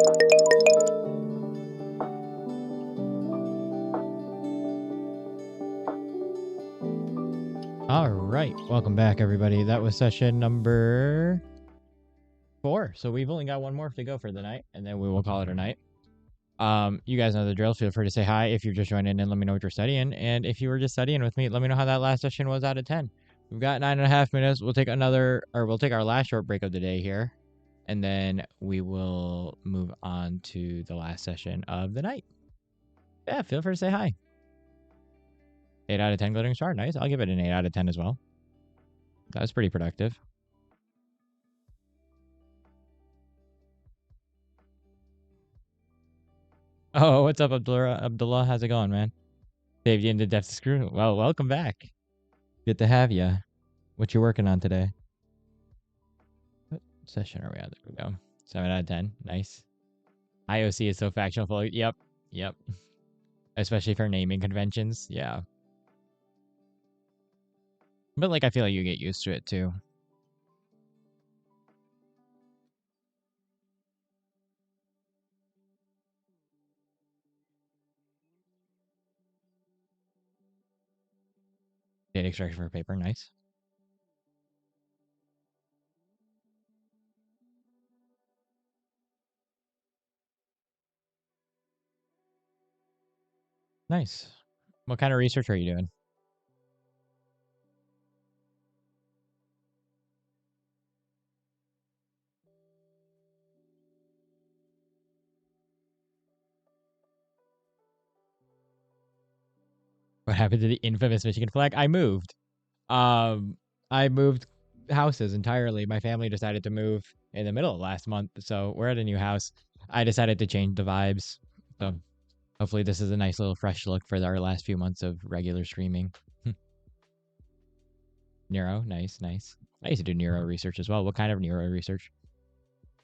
right, welcome back, everybody. That was session number 4. So we've only got one more to go for the night, and then we will call it a night. You guys know the drill. Feel free to say hi if you're just joining in. Let me know what you're studying, and if you were just studying with me, let me know how that last session was out of 10. We've got 9.5 minutes. We'll take our last short break of the day here, and then we will move on to the last session of the night. Yeah, feel free to say hi. 8 out of 10 glittering star. Nice. I'll give it an 8 out of 10 as well. That was pretty productive. Oh, what's up, Abdullah? Abdullah, how's it going, man? Saved you into depth screw. Well, welcome back. Good to have you. What you working on today? What session are we on? There we go. 7 out of 10. Nice. IOC is so factional full. Yep. Yep. Especially for naming conventions. Yeah. But like I feel like you get used to it too. Data extraction for paper, nice. Nice. What kind of research are you doing? What happened to the infamous Michigan flag? I moved. Um, I moved houses entirely. My family decided to move in the middle of last month, so we're at a new house. I decided to change the vibes. So hopefully this is a nice little fresh look for our last few months of regular streaming. Neuro, nice, nice. I used to do neuro research as well. What kind of neuro research?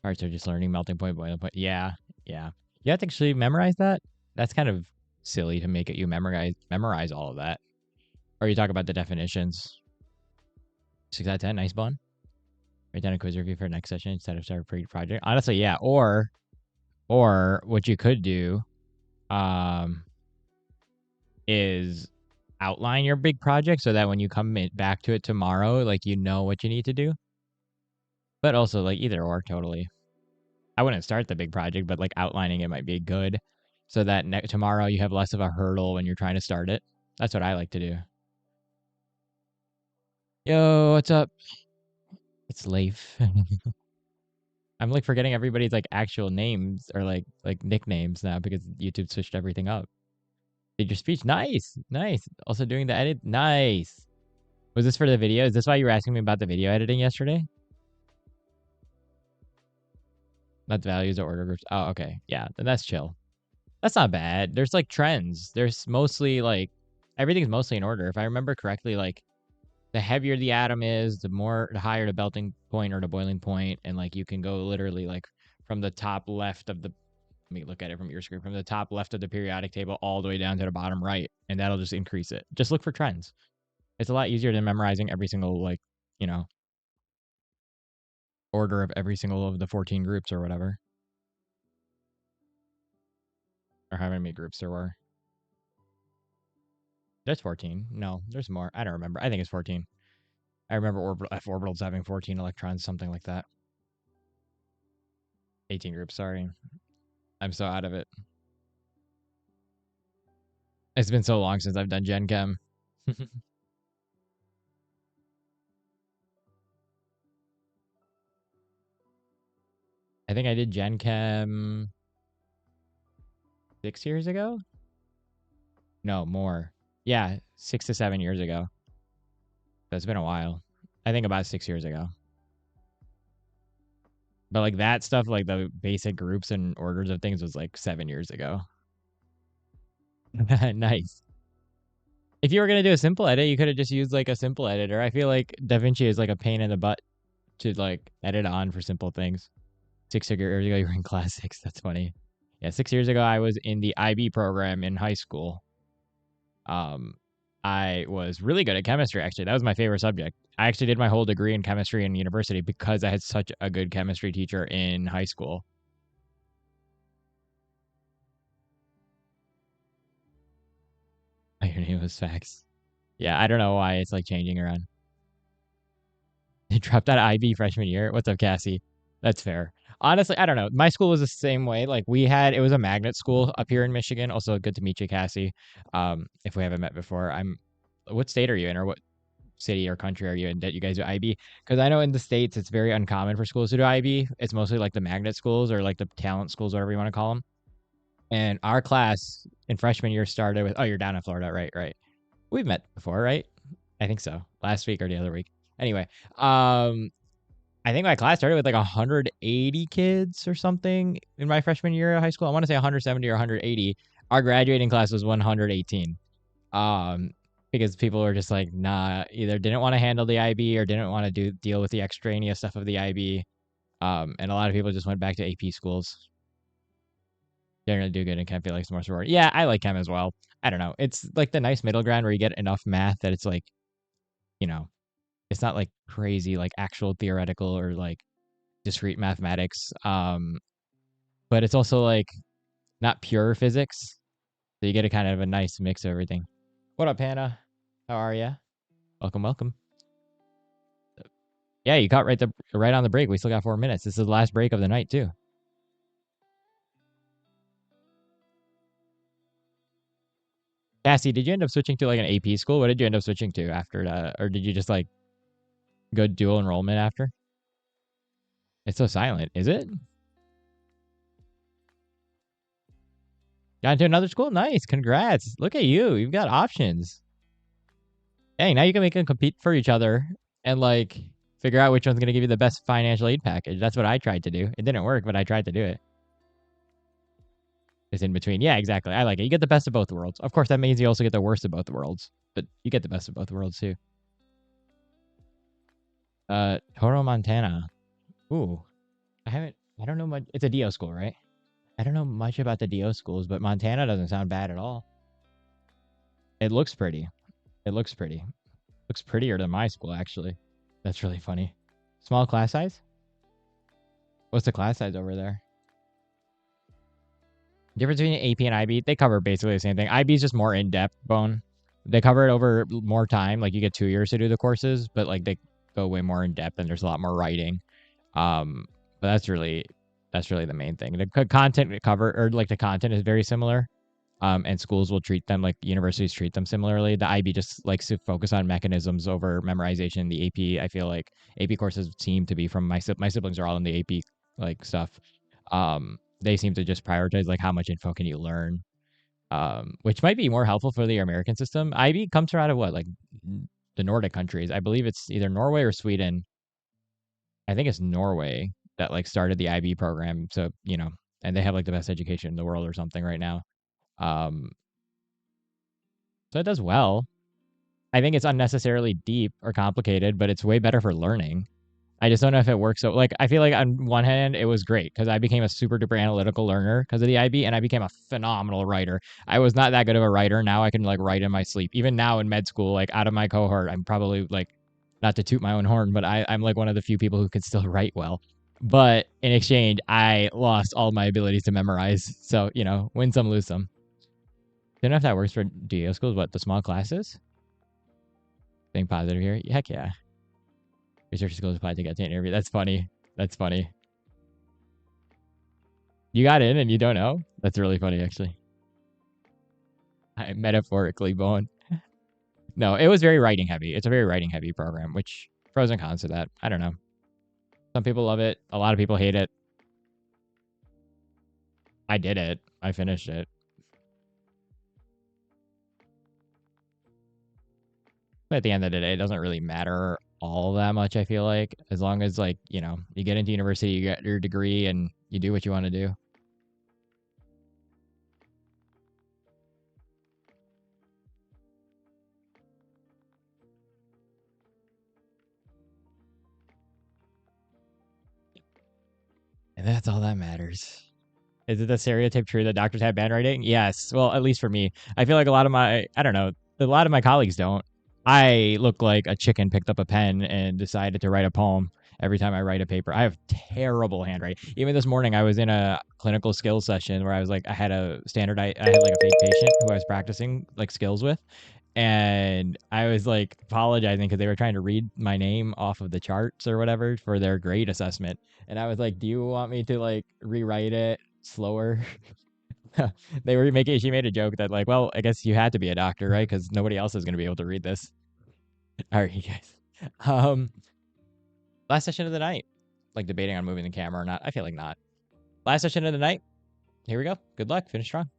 Parts are just learning melting point, boiling point. Yeah, yeah. You have to actually memorize that. That's kind of silly to make it you memorize all of that. Or you talk about the definitions. 6 out of 10, nice bun. Write down a quiz review for next session instead of start a pre-project. Honestly, yeah. Or what you could do, is outline your big project so that when you come back to it tomorrow, like you know what you need to do. But also like either or, totally. I wouldn't start the big project, but like outlining it might be good, so that tomorrow you have less of a hurdle when you're trying to start it. That's what I like to do. Yo, what's up? It's Leif. I'm like forgetting everybody's like actual names or like nicknames now because YouTube switched everything up. Did your speech? Nice, nice. Also doing the edit. Nice. Was this for the video? Is this why you were asking me about the video editing yesterday? Not values or order groups. Oh, okay. Yeah, then that's chill. That's not bad. There's like trends. There's mostly like everything's mostly in order. If I remember correctly, like the heavier the atom is, the higher the melting point or the boiling point, and like you can go literally like from the top left of the let me look at it from your screen, from the top left of the periodic table all the way down to the bottom right, and that'll just increase it. Just look for trends. It's a lot easier than memorizing every single like, you know, order of every single of the 14 groups or whatever. Or how many groups there were. There's 14. No, there's more. I don't remember. I think it's 14. I remember F orbitals having 14 electrons, something like that. 18 groups, sorry. I'm so out of it. It's been so long since I've done Gen Chem. I think I did Gen Chem 6 years ago? No, more. Yeah, 6 to 7 years ago. That's been a while. I think about 6 years ago. But like that stuff, like the basic groups and orders of things was like 7 years ago. Nice. If you were going to do a simple edit, you could have just used like a simple editor. I feel like DaVinci is like a pain in the butt to like edit on for simple things. 6 years ago, you were in class 6. That's funny. Yeah, 6 years ago, I was in the IB program in high school. I was really good at chemistry, actually. That was my favorite subject. I actually did my whole degree in chemistry in university because I had such a good chemistry teacher in high school. was facts. Yeah, I don't know why it's like changing around. They dropped out of IB freshman year. What's up, Cassie? That's fair. Honestly, I don't know. My school was the same way. Like we had, it was a magnet school up here in Michigan. Also, good to meet you, Cassie. If we haven't met before, what state are you in, or what city or country are you in that you guys do IB? Because I know in the States, it's very uncommon for schools to do IB. It's mostly like the magnet schools or like the talent schools, whatever you want to call them. And our class in freshman year started with, oh, you're down in Florida, right? Right. We've met before, right? I think so. Last week or the other week. Anyway, I think my class started with like 180 kids or something in my freshman year of high school. I want to say 170 or 180. Our graduating class was 118. Um, because people were just like, nah, either didn't want to handle the IB or didn't want to deal with the extraneous stuff of the IB. And a lot of people just went back to AP schools. They're gonna do good in chem. Feel like some more sorority. Yeah, I like chem as well. I don't know. It's like the nice middle ground where you get enough math that it's like, you know, it's not like crazy like actual theoretical or like discrete mathematics. But it's also like not pure physics. So you get a kind of a nice mix of everything. What up, Hannah? How are ya? Welcome, welcome. Yeah, you caught right on the break. We still got 4 minutes. This is the last break of the night too. Cassie, did you end up switching to like an AP school? What did you end up switching to after that? Or did you just like go dual enrollment after? It's so silent. Is it? Got into another school? Nice. Congrats. Look at you. You've got options. Dang, now you can make them compete for each other and like figure out which one's going to give you the best financial aid package. That's what I tried to do. It didn't work, but I tried to do it. It's in between. Yeah, exactly. I like it. You get the best of both worlds. Of course, that means you also get the worst of both worlds, but you get the best of both worlds too. Toro, Montana. Ooh, I don't know much. It's a DO school, right? I don't know much about the DO schools, but Montana doesn't sound bad at all. It looks pretty. It looks pretty. Looks prettier than my school, actually. That's really funny. Small class size? What's the class size over there? Difference between AP and IB, they cover basically the same thing. IB is just more in-depth, Bone. They cover it over more time. Like you get 2 years to do the courses, but like they go way more in depth and there's a lot more writing. But that's really the main thing. The content cover or like the content is very similar. And schools will treat them like universities treat them similarly. The IB just likes to focus on mechanisms over memorization. The AP, I feel like AP courses seem to be from my siblings are all in the AP like stuff. They seem to just prioritize like how much info can you learn, which might be more helpful for the American system. IB comes from out of what, like the Nordic countries. I believe it's either Norway or Sweden. I think it's Norway that like started the IB program. So, and they have like the best education in the world or something right now. Um, so it does well. I think it's unnecessarily deep or complicated, but it's way better for learning. I just don't know if it works. So, like, I feel like on one hand, it was great because I became a super duper analytical learner because of the IB, and I became a phenomenal writer. I was not that good of a writer. Now I can like write in my sleep. Even now in med school, like out of my cohort, I'm probably like, not to toot my own horn, but I'm like one of the few people who can still write well. But in exchange, I lost all my abilities to memorize. So, win some, lose some. Don't know if that works for DO schools. What, the small classes? Being positive here. Heck yeah. Research skills applied to get to an interview. That's funny. That's funny. You got in and you don't know? That's really funny, actually. I metaphorically bone. No, it was very writing heavy. It's a very writing heavy program, which pros and cons to that. I don't know. Some people love it. A lot of people hate it. I did it. I finished it. But at the end of the day, it doesn't really matter all that much, I feel like. As long as, like, you get into university, you get your degree, and you do what you want to do. And that's all that matters. Is it the stereotype true that doctors have bad writing? Yes. Well, at least for me. I feel like a lot of my colleagues don't. I look like a chicken picked up a pen and decided to write a poem, every time I write a paper. I have terrible handwriting. Even this morning, I was in a clinical skills session where I was like, I had a standardized, I had like a fake patient who I was practicing like skills with, and I was like apologizing because they were trying to read my name off of the charts or whatever for their grade assessment, and I was like, "Do you want me to like rewrite it slower?" They were making. She made a joke that like, "Well, I guess you had to be a doctor, right? Because nobody else is going to be able to read this." All right, you guys. Um, Last session of the night. Like debating on moving the camera or not. I feel like not. Last session of the night. Here we go. Good luck. Finish strong.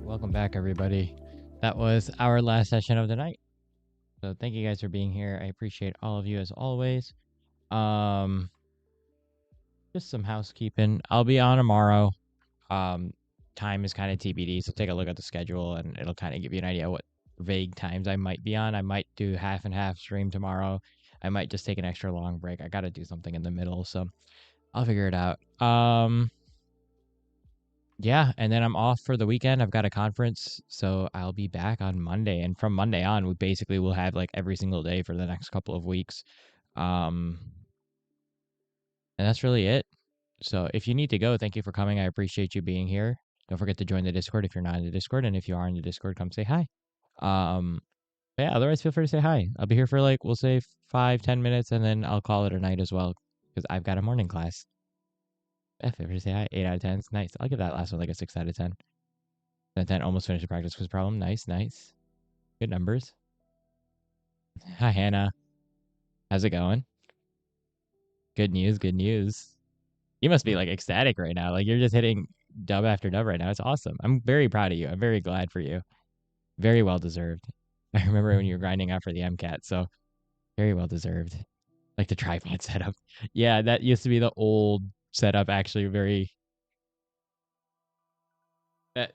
Welcome back, everybody. That was our last session of the night. So thank you guys for being here. I appreciate all of you as always. Um, just some housekeeping. I'll be on tomorrow. Um, time is kind of TBD, so take a look at the schedule and it'll kind of give you an idea what vague times I might be on. I might do half and half stream tomorrow. I might just take an extra long break. I got to do something in the middle, so I'll figure it out. Yeah, and then I'm off for the weekend. I've got a conference, so I'll be back on Monday. And from Monday on, we basically will have like every single day for the next couple of weeks. Um, and that's really it. So if you need to go, thank you for coming. I appreciate you being here. Don't forget to join the Discord if you're not in the Discord, and if you are in the Discord, come say hi. Um, but yeah, otherwise feel free to say hi. I'll be here for like we'll say 5-10 minutes, and then I'll call it a night as well because I've got a morning class. Yeah, feel free to say hi. 8 out of 10. It's nice. I'll give that last one like a 6 out of 10. 10 almost finished the practice quiz problem. Nice, nice. Good numbers. Hi, Hannah. How's it going? Good news, good news. You must be like ecstatic right now. Like you're just hitting dub after dub right now. It's awesome. I'm very proud of you. I'm very glad for you. Very well deserved. I remember when you were grinding out for the MCAT, so very well deserved. Like the tripod setup. Yeah, that used to be the old setup, actually. Very. Uh,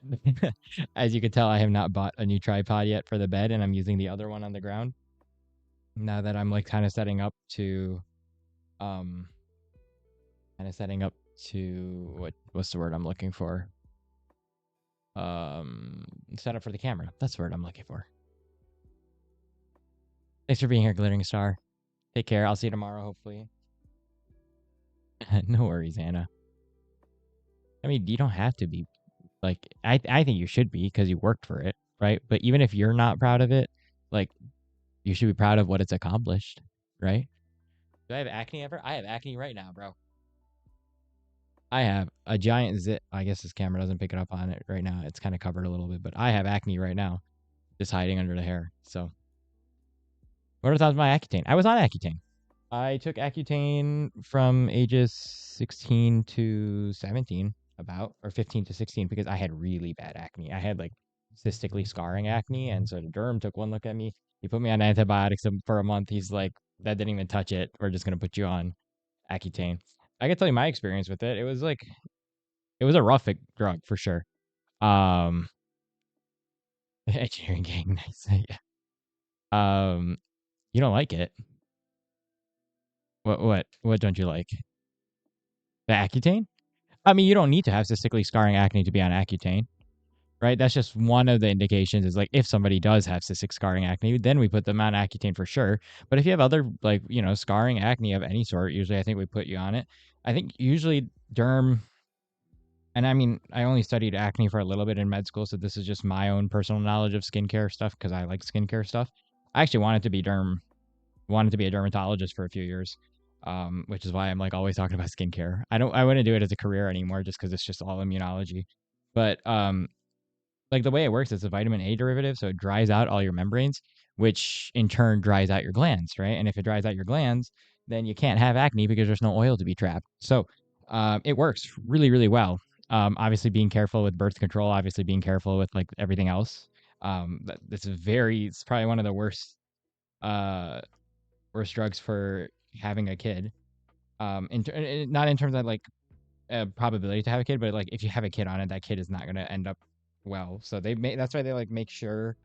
As you can tell, I have not bought a new tripod yet for the bed, and I'm using the other one on the ground. Now that I'm like kind of setting up to um what's the word I'm looking for? Set up for the camera. That's the word I'm looking for. Thanks for being here, Glittering Star. Take care. I'll see you tomorrow, hopefully. No worries, Anna. I mean, you don't have to be like I think you should be because you worked for it, right? But even if you're not proud of it, like you should be proud of what it's accomplished, right? Do I have acne ever? I have acne right now, bro. I have a giant zit. I guess this camera doesn't pick it up on it right now. It's kind of covered a little bit, but I have acne right now, just hiding under the hair. So, what are the thoughts of my Accutane? I was on Accutane. I took Accutane from ages 16 to 17, about, or 15 to 16, because I had really bad acne. I had like cystically scarring acne, and so the derm took one look at me. He put me on antibiotics for a month. He's like, that didn't even touch it. We're just gonna put you on Accutane. I can tell you my experience with it. It was like it was a rough drug for sure. Um, engineering gang, nice. Yeah. You don't like it? What don't you like? The Accutane? I mean, you don't need to have cystically scarring acne to be on Accutane, right? That's just one of the indications. Is like if somebody does have cystic scarring acne, then we put them on Accutane for sure. But if you have other like scarring acne of any sort, usually I think we put you on it. I think usually derm. And I mean, I only studied acne for a little bit in med school, so this is just my own personal knowledge of skincare stuff because I like skincare stuff. I actually wanted to be a dermatologist for a few years, which is why I'm like always talking about skincare. I wouldn't do it as a career anymore just because it's just all immunology. But like the way it works is a vitamin A derivative, so it dries out all your membranes, which in turn dries out your glands, right? And if it dries out your glands, then you can't have acne because there's no oil to be trapped. So it works really, really well. Obviously, being careful with birth control, obviously being careful with like everything else. It's probably one of the uh, worst drugs for having a kid. Not in terms of like probability to have a kid, but like if you have a kid on it, that kid is not going to end up well. So that's why they like make sure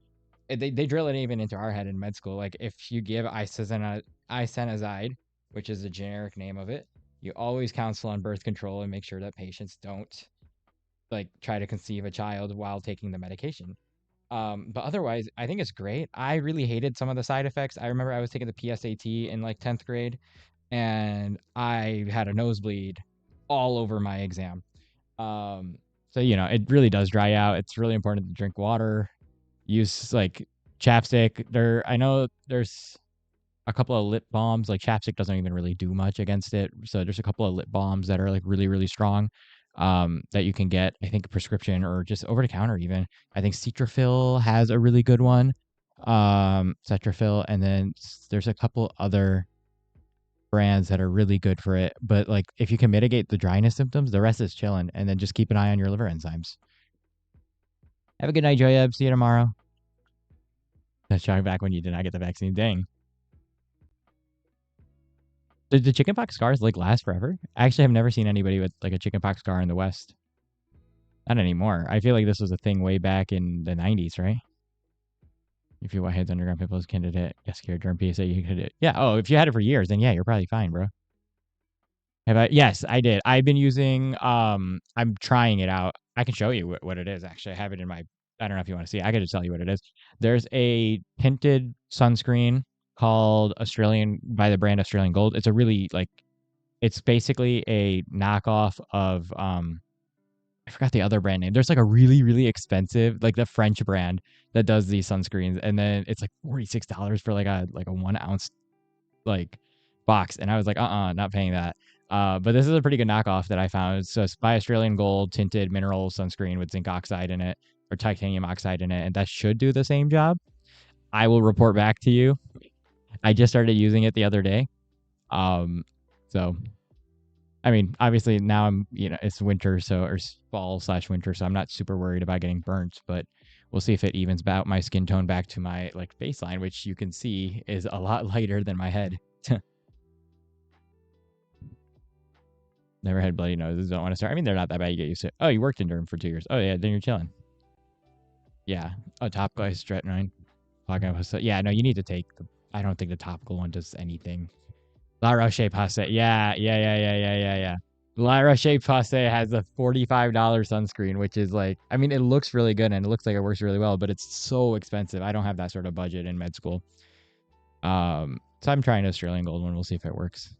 they drill it even into our head in med school. Like if you give isoniazid, which is the generic name of it, you always counsel on birth control and make sure that patients don't like try to conceive a child while taking the medication. But otherwise, I think it's great. I really hated some of the side effects. I remember I was taking the PSAT in like 10th grade and I had a nosebleed all over my exam. Um, so it really does dry out. It's really important to drink water, use like chapstick. I know there's a couple of lip balms. Like chapstick doesn't even really do much against it. So there's a couple of lip balms that are like really, really strong. That you can get, I think, a prescription or just over the counter even. I think Cetrafil has a really good one. Cetrafil, and then there's a couple other brands that are really good for it. But like if you can mitigate the dryness symptoms, the rest is chilling. And then just keep an eye on your liver enzymes. Have a good night, Joyeb. See you tomorrow. That's showing back when you did not get the vaccine. Dang. Did the chickenpox scars like last forever? I actually have never seen anybody with like a chickenpox scar in the West. Not anymore. I feel like this was a thing way back in the 90s, right? If you whiteheads underground pimples candidate, yes, your germ PSA, you could. Yeah. Oh, if you had it for years, then yeah, you're probably fine, bro. Have I? Yes, I did. I've been using. I'm trying it out. I can show you what it is. Actually, I have it in my. I don't know if you want to see. I could just tell you what it is. There's a tinted sunscreen called Australian by the brand Australian Gold. It's a really like. It's basically a knockoff of I forgot the other brand name. There's like a really, really expensive, like the French brand that does these sunscreens, and then it's like $46 for like a 1 ounce like box. And I was like, not paying that. But this is a pretty good knockoff that I found. So it's by Australian Gold tinted mineral sunscreen with zinc oxide in it or titanium oxide in it, and that should do the same job. I will report back to you. I just started using it the other day. So I mean, obviously now it's winter, so or fall/winter, so I'm not super worried about getting burnt, but we'll see if it evens out my skin tone back to my like baseline, which you can see is a lot lighter than my head. Never had bloody noses. Don't want to start. I mean, they're not that bad. You get used to it. Oh, you worked in derm for 2 years. Oh yeah, then you're chilling. Yeah. Oh, topical isotretinoin. Yeah, no, you need to take the. I don't think the topical one does anything. La Roche-Posay. Yeah. La Roche-Posay has a $45 sunscreen, which is like, I mean, it looks really good and it looks like it works really well, but it's so expensive. I don't have that sort of budget in med school. So I'm trying Australian Gold one. We'll see if it works.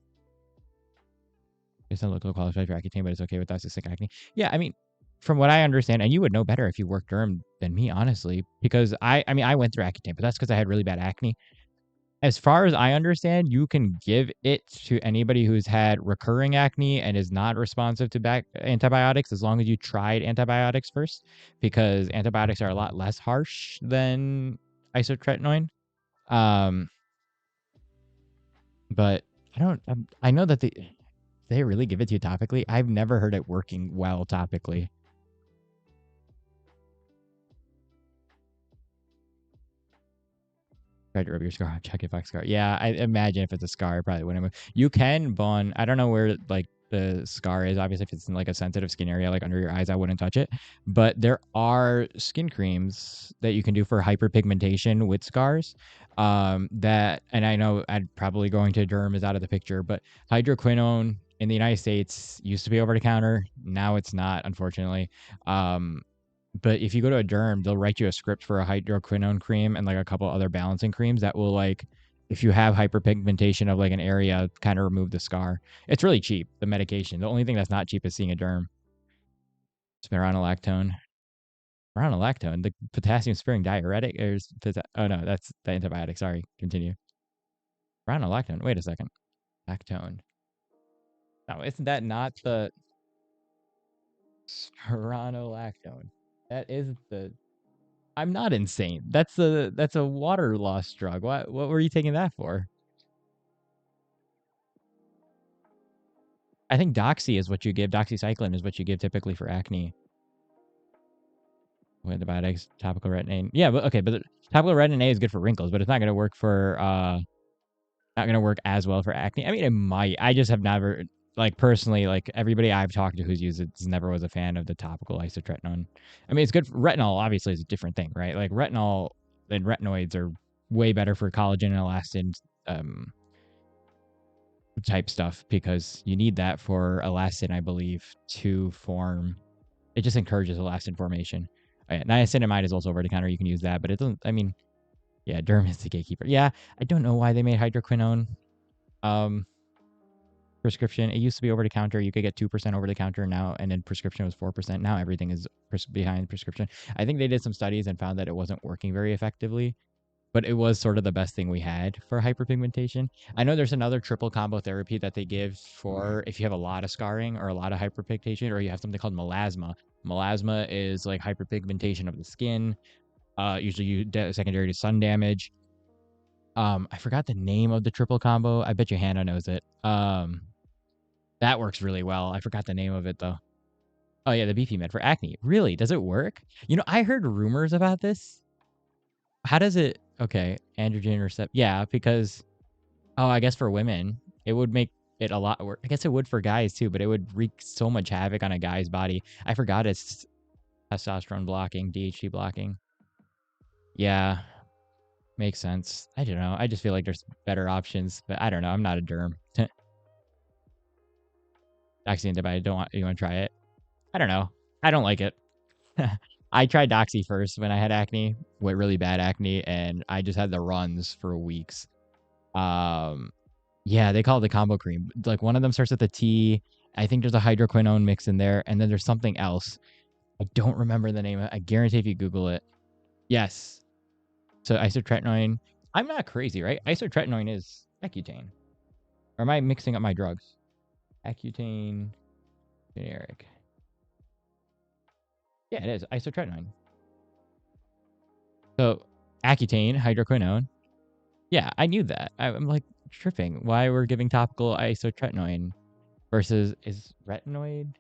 It's not local qualified for Accutane, but it's okay with cystic acne. Yeah, I mean, from what I understand, and you would know better if you worked derm than me, honestly, because I mean, I went through Accutane, but that's because I had really bad acne. As far as I understand, you can give it to anybody who's had recurring acne and is not responsive to antibiotics as long as you tried antibiotics first, because antibiotics are a lot less harsh than isotretinoin. Um, but I don't. I know that they really give it to you topically. I've never heard it working well topically. Try to rub your scar. Check if I scar. Yeah, I imagine if it's a scar, it probably wouldn't move. You can bond. I don't know where like the scar is. Obviously, if it's in like a sensitive skin area, like under your eyes, I wouldn't touch it. But there are skin creams that you can do for hyperpigmentation with scars. That and I know I'd probably going to derm is out of the picture, but hydroquinone in the United States used to be over the counter. Now it's not, unfortunately. But if you go to a derm, they'll write you a script for a hydroquinone cream and like a couple other balancing creams that will like, if you have hyperpigmentation of like an area, kind of remove the scar. It's really cheap, the medication. The only thing that's not cheap is seeing a derm. Spironolactone. Spironolactone, the potassium sparing diuretic. Oh no, that's the antibiotic. Sorry, continue. Spironolactone. Wait a second. Lactone. No, isn't that not the spironolactone? That is the I'm not insane. That's a water loss drug. What were you taking that for? I think doxy is what you give. Doxycycline is what you give typically for acne. With antibiotics, topical retin-A. Yeah, but okay, but topical retin-A is good for wrinkles, but it's not going to work for not going to work as well for acne. I mean, it might. I just have never like personally like everybody I've talked to who's used it never was a fan of the topical isotretinoin. I mean, it's good for retinol obviously is a different thing, right? Like retinol and retinoids are way better for collagen and elastin type stuff because you need that for elastin, I believe, to form. It just encourages elastin formation. Niacinamide is also over the counter. You can use that, but it doesn't. I mean, yeah, derm is the gatekeeper. Yeah, I don't know why they made hydroquinone prescription. It used to be over the counter. You could get 2% over the counter now, and then prescription was 4%. Now everything is behind prescription. I think they did some studies and found that it wasn't working very effectively, but it was sort of the best thing we had for hyperpigmentation. I know there's another triple combo therapy that they give for if you have a lot of scarring or a lot of hyperpigmentation, or you have something called melasma. Melasma is like hyperpigmentation of the skin, usually secondary to sun damage. I forgot the name of the triple combo. I bet you Hannah knows it. That works really well. I forgot the name of it though. Oh yeah, the beefy med for acne. Really? Does it work? You know, I heard rumors about this. How does it? Okay, androgen receptor. Yeah, because I guess for women it would make it a lot worse. I guess it would for guys too, but it would wreak so much havoc on a guy's body. I forgot it's testosterone blocking, DHT blocking. Yeah, makes sense. I don't know. I just feel like there's better options, but I don't know. I'm not a derm. Doxy antibody. Don't want you want to try it? I don't know. I don't like it. I tried Doxy first when I had acne, with really bad acne, and I just had the runs for weeks. Um, yeah, they call it the combo cream. Like one of them starts with a T. I think there's a hydroquinone mix in there, and then there's something else. I don't remember the name. I guarantee if you Google it. Yes. So isotretinoin. I'm not crazy, right? Isotretinoin is Accutane. Or am I mixing up my drugs? Accutane generic. Yeah, it is isotretinoin. So Accutane, hydroquinone. Yeah, I knew that. I'm like tripping. Why we're giving topical isotretinoin versus is retinoid?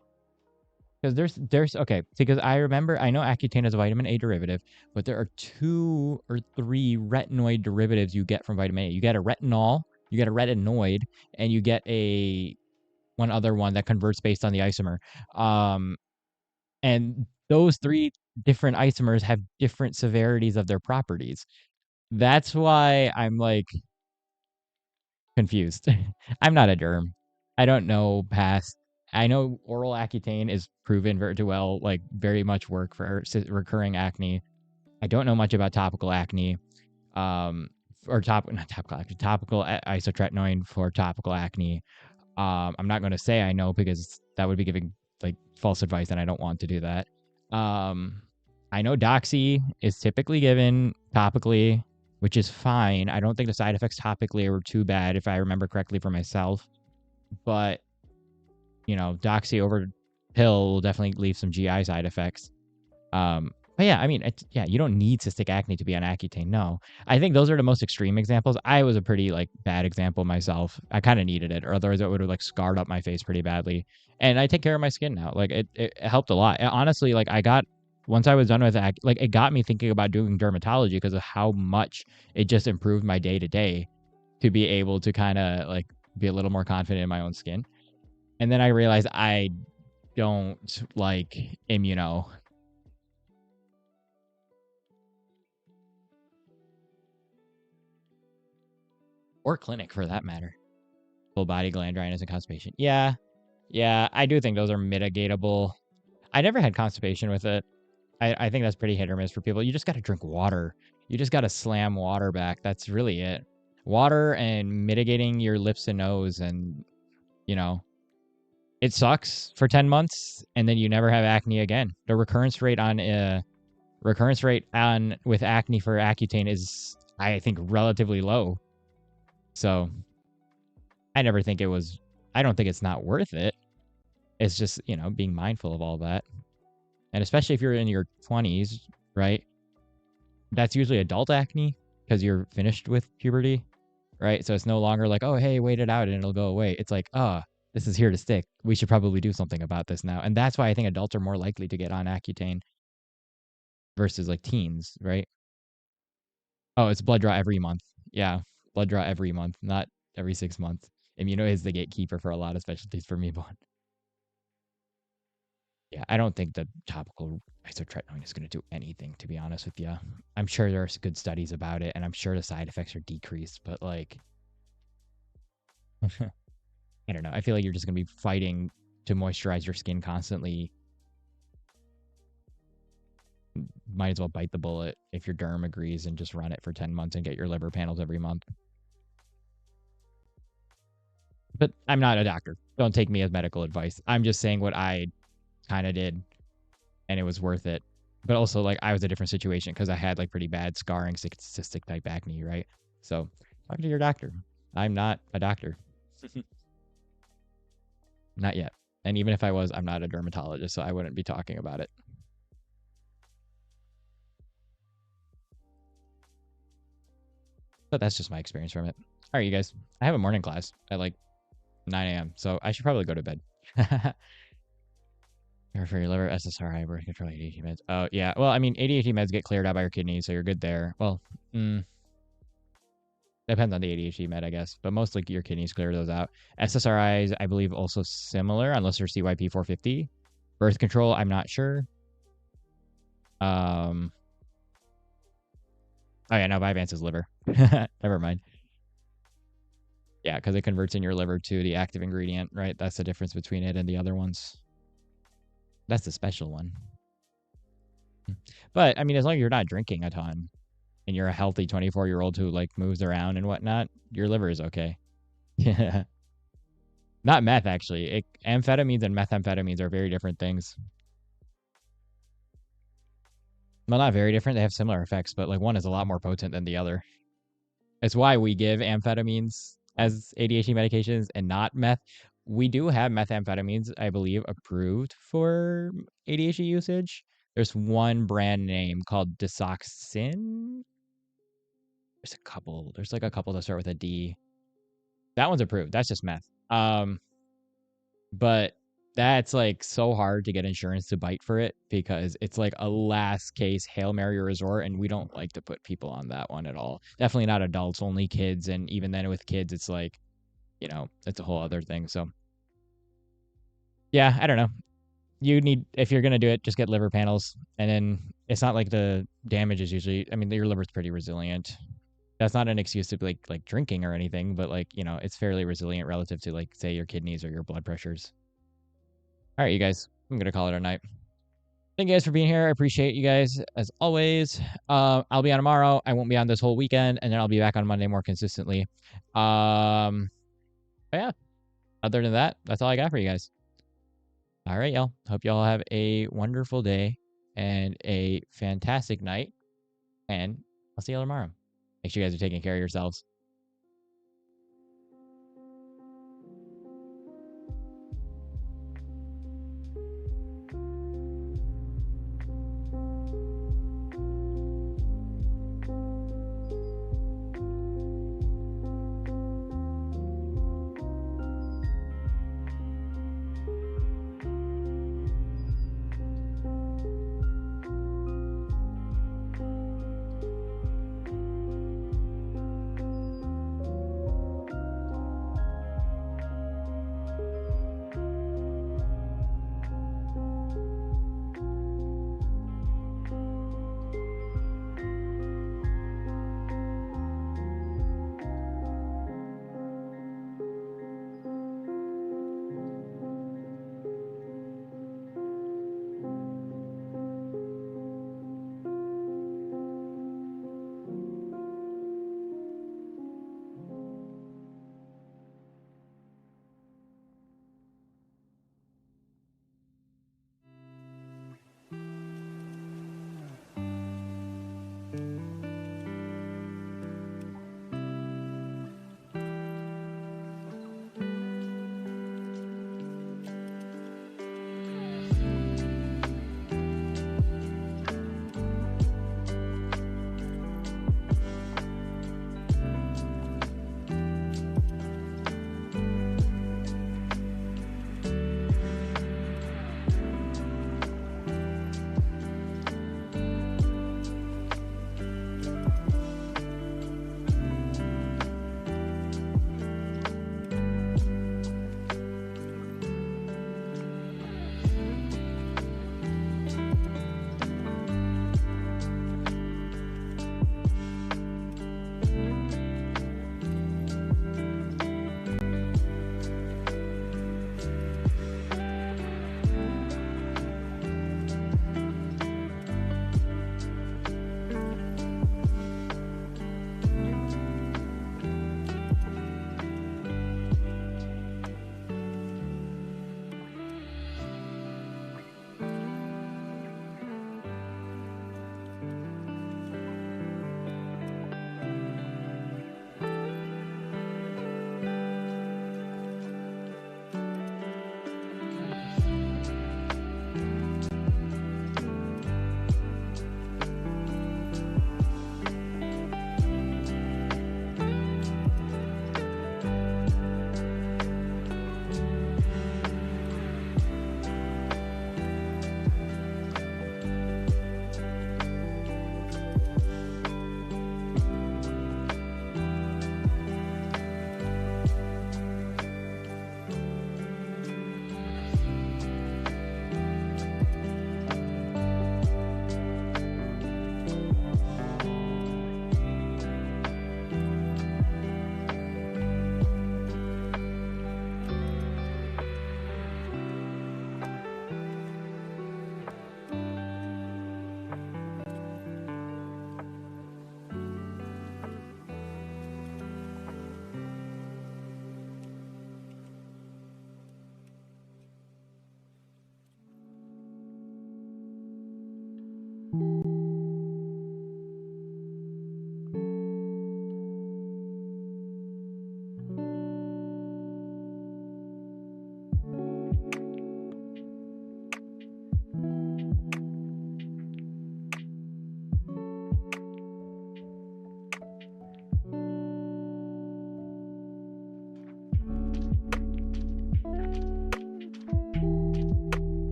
Because there's okay, because I know Accutane is a vitamin A derivative, but there are 2 or 3 retinoid derivatives you get from vitamin A. You get a retinol, you get a retinoid, and you get a one other one that converts based on the isomer. And those 3 different isomers have different severities of their properties. That's why I'm like confused. I'm not a derm. I don't know past. I know oral Accutane is proven very well, like very much work for recurring acne. I don't know much about topical acne, or not topical acne, topical isotretinoin for topical acne. I'm not going to say I know because that would be giving like false advice, and I don't want to do that. I know Doxy is typically given topically, which is fine. I don't think the side effects topically were too bad, if I remember correctly for myself. But Doxy over pill will definitely leave some GI side effects. But yeah, I mean, yeah, you don't need cystic acne to be on Accutane. No, I think those are the most extreme examples. I was a pretty like bad example myself. I kind of needed it, or otherwise it would have like scarred up my face pretty badly. And I take care of my skin now. Like it helped a lot. Honestly, like once I was done with that, like it got me thinking about doing dermatology because of how much it just improved my day to day to be able to kind of like be a little more confident in my own skin. And then I realized I don't like immuno. Or clinic for that matter. Full body gland dryness and constipation. Yeah. Yeah. I do think those are mitigatable. I never had constipation with it. I think that's pretty hit or miss for people. You just got to drink water. You just got to slam water back. That's really it. Water and mitigating your lips and nose. And, you know, it sucks for 10 months and then you never have acne again. The recurrence rate on with acne for Accutane is, I think, relatively low. So I never think it was, I don't think it's not worth it. It's just, being mindful of all that. And especially if you're in your 20s, right? That's usually adult acne because you're finished with puberty, right? So it's no longer like, oh, hey, wait it out and it'll go away. It's like, this is here to stick. We should probably do something about this now. And that's why I think adults are more likely to get on Accutane versus like teens, right? Oh, it's blood draw every month. Yeah, blood draw every month, not every 6 months. Immuno is the gatekeeper for a lot of specialties for me, but yeah, I don't think the topical isotretinoin is going to do anything, to be honest with you. I'm sure there's good studies about it, and I'm sure the side effects are decreased, but like, I don't know. I feel like you're just going to be fighting to moisturize your skin constantly. Might as well bite the bullet if your derm agrees and just run it for 10 months and get your liver panels every month. But I'm not a doctor. Don't take me as medical advice. I'm just saying what I kind of did, and it was worth it. But also, like, I was a different situation because I had like pretty bad scarring cystic type acne, right? So talk to your doctor. I'm not a doctor. Not yet. And even if I was, I'm not a dermatologist, so I wouldn't be talking about it. But that's just my experience from it. All right, you guys. I have a morning class at like 9 a.m., so I should probably go to bed. Or for your liver, SSRI, birth control, ADHD meds. Oh, yeah. Well, I mean, ADHD meds get cleared out by your kidneys, so you're good there. Well, depends on the ADHD med, I guess, but mostly your kidneys clear those out. SSRIs, I believe, also similar, unless you're CYP 450. Birth control, I'm not sure. Oh yeah, no, Vyvanse is liver. Never mind. Yeah, because it converts in your liver to the active ingredient, right? That's the difference between it and the other ones. That's the special one. But I mean, as long as you're not drinking a ton and you're a healthy 24-year-old who like moves around and whatnot, your liver is okay. Yeah. Not meth, actually. Amphetamines and methamphetamines are very different things. Well, not very different. They have similar effects, but like one is a lot more potent than the other. It's why we give amphetamines as ADHD medications and not meth. We do have methamphetamines, I believe, approved for ADHD usage. There's one brand name called Desoxyn. There's a couple. There's like a couple that start with a D. That one's approved. That's just meth. But that's like so hard to get insurance to bite for it because it's like a last case Hail Mary resort, and we don't like to put people on that one at all. Definitely not adults, only kids, and even then with kids, it's like, it's a whole other thing. So yeah, I don't know. You need, if you're gonna do it, just get liver panels, and then it's not like the damage is usually. I mean, your liver's pretty resilient. That's not an excuse to be like drinking or anything, but like it's fairly resilient relative to like say your kidneys or your blood pressures. All right, you guys, I'm gonna call it a night. Thank you guys for being here. I appreciate you guys as always. I'll be on tomorrow. I won't be on this whole weekend, and then I'll be back on Monday more consistently. But yeah, other than that, that's all I got for you guys. All right, y'all. Hope y'all have a wonderful day and a fantastic night. And I'll see y'all tomorrow. Make sure you guys are taking care of yourselves.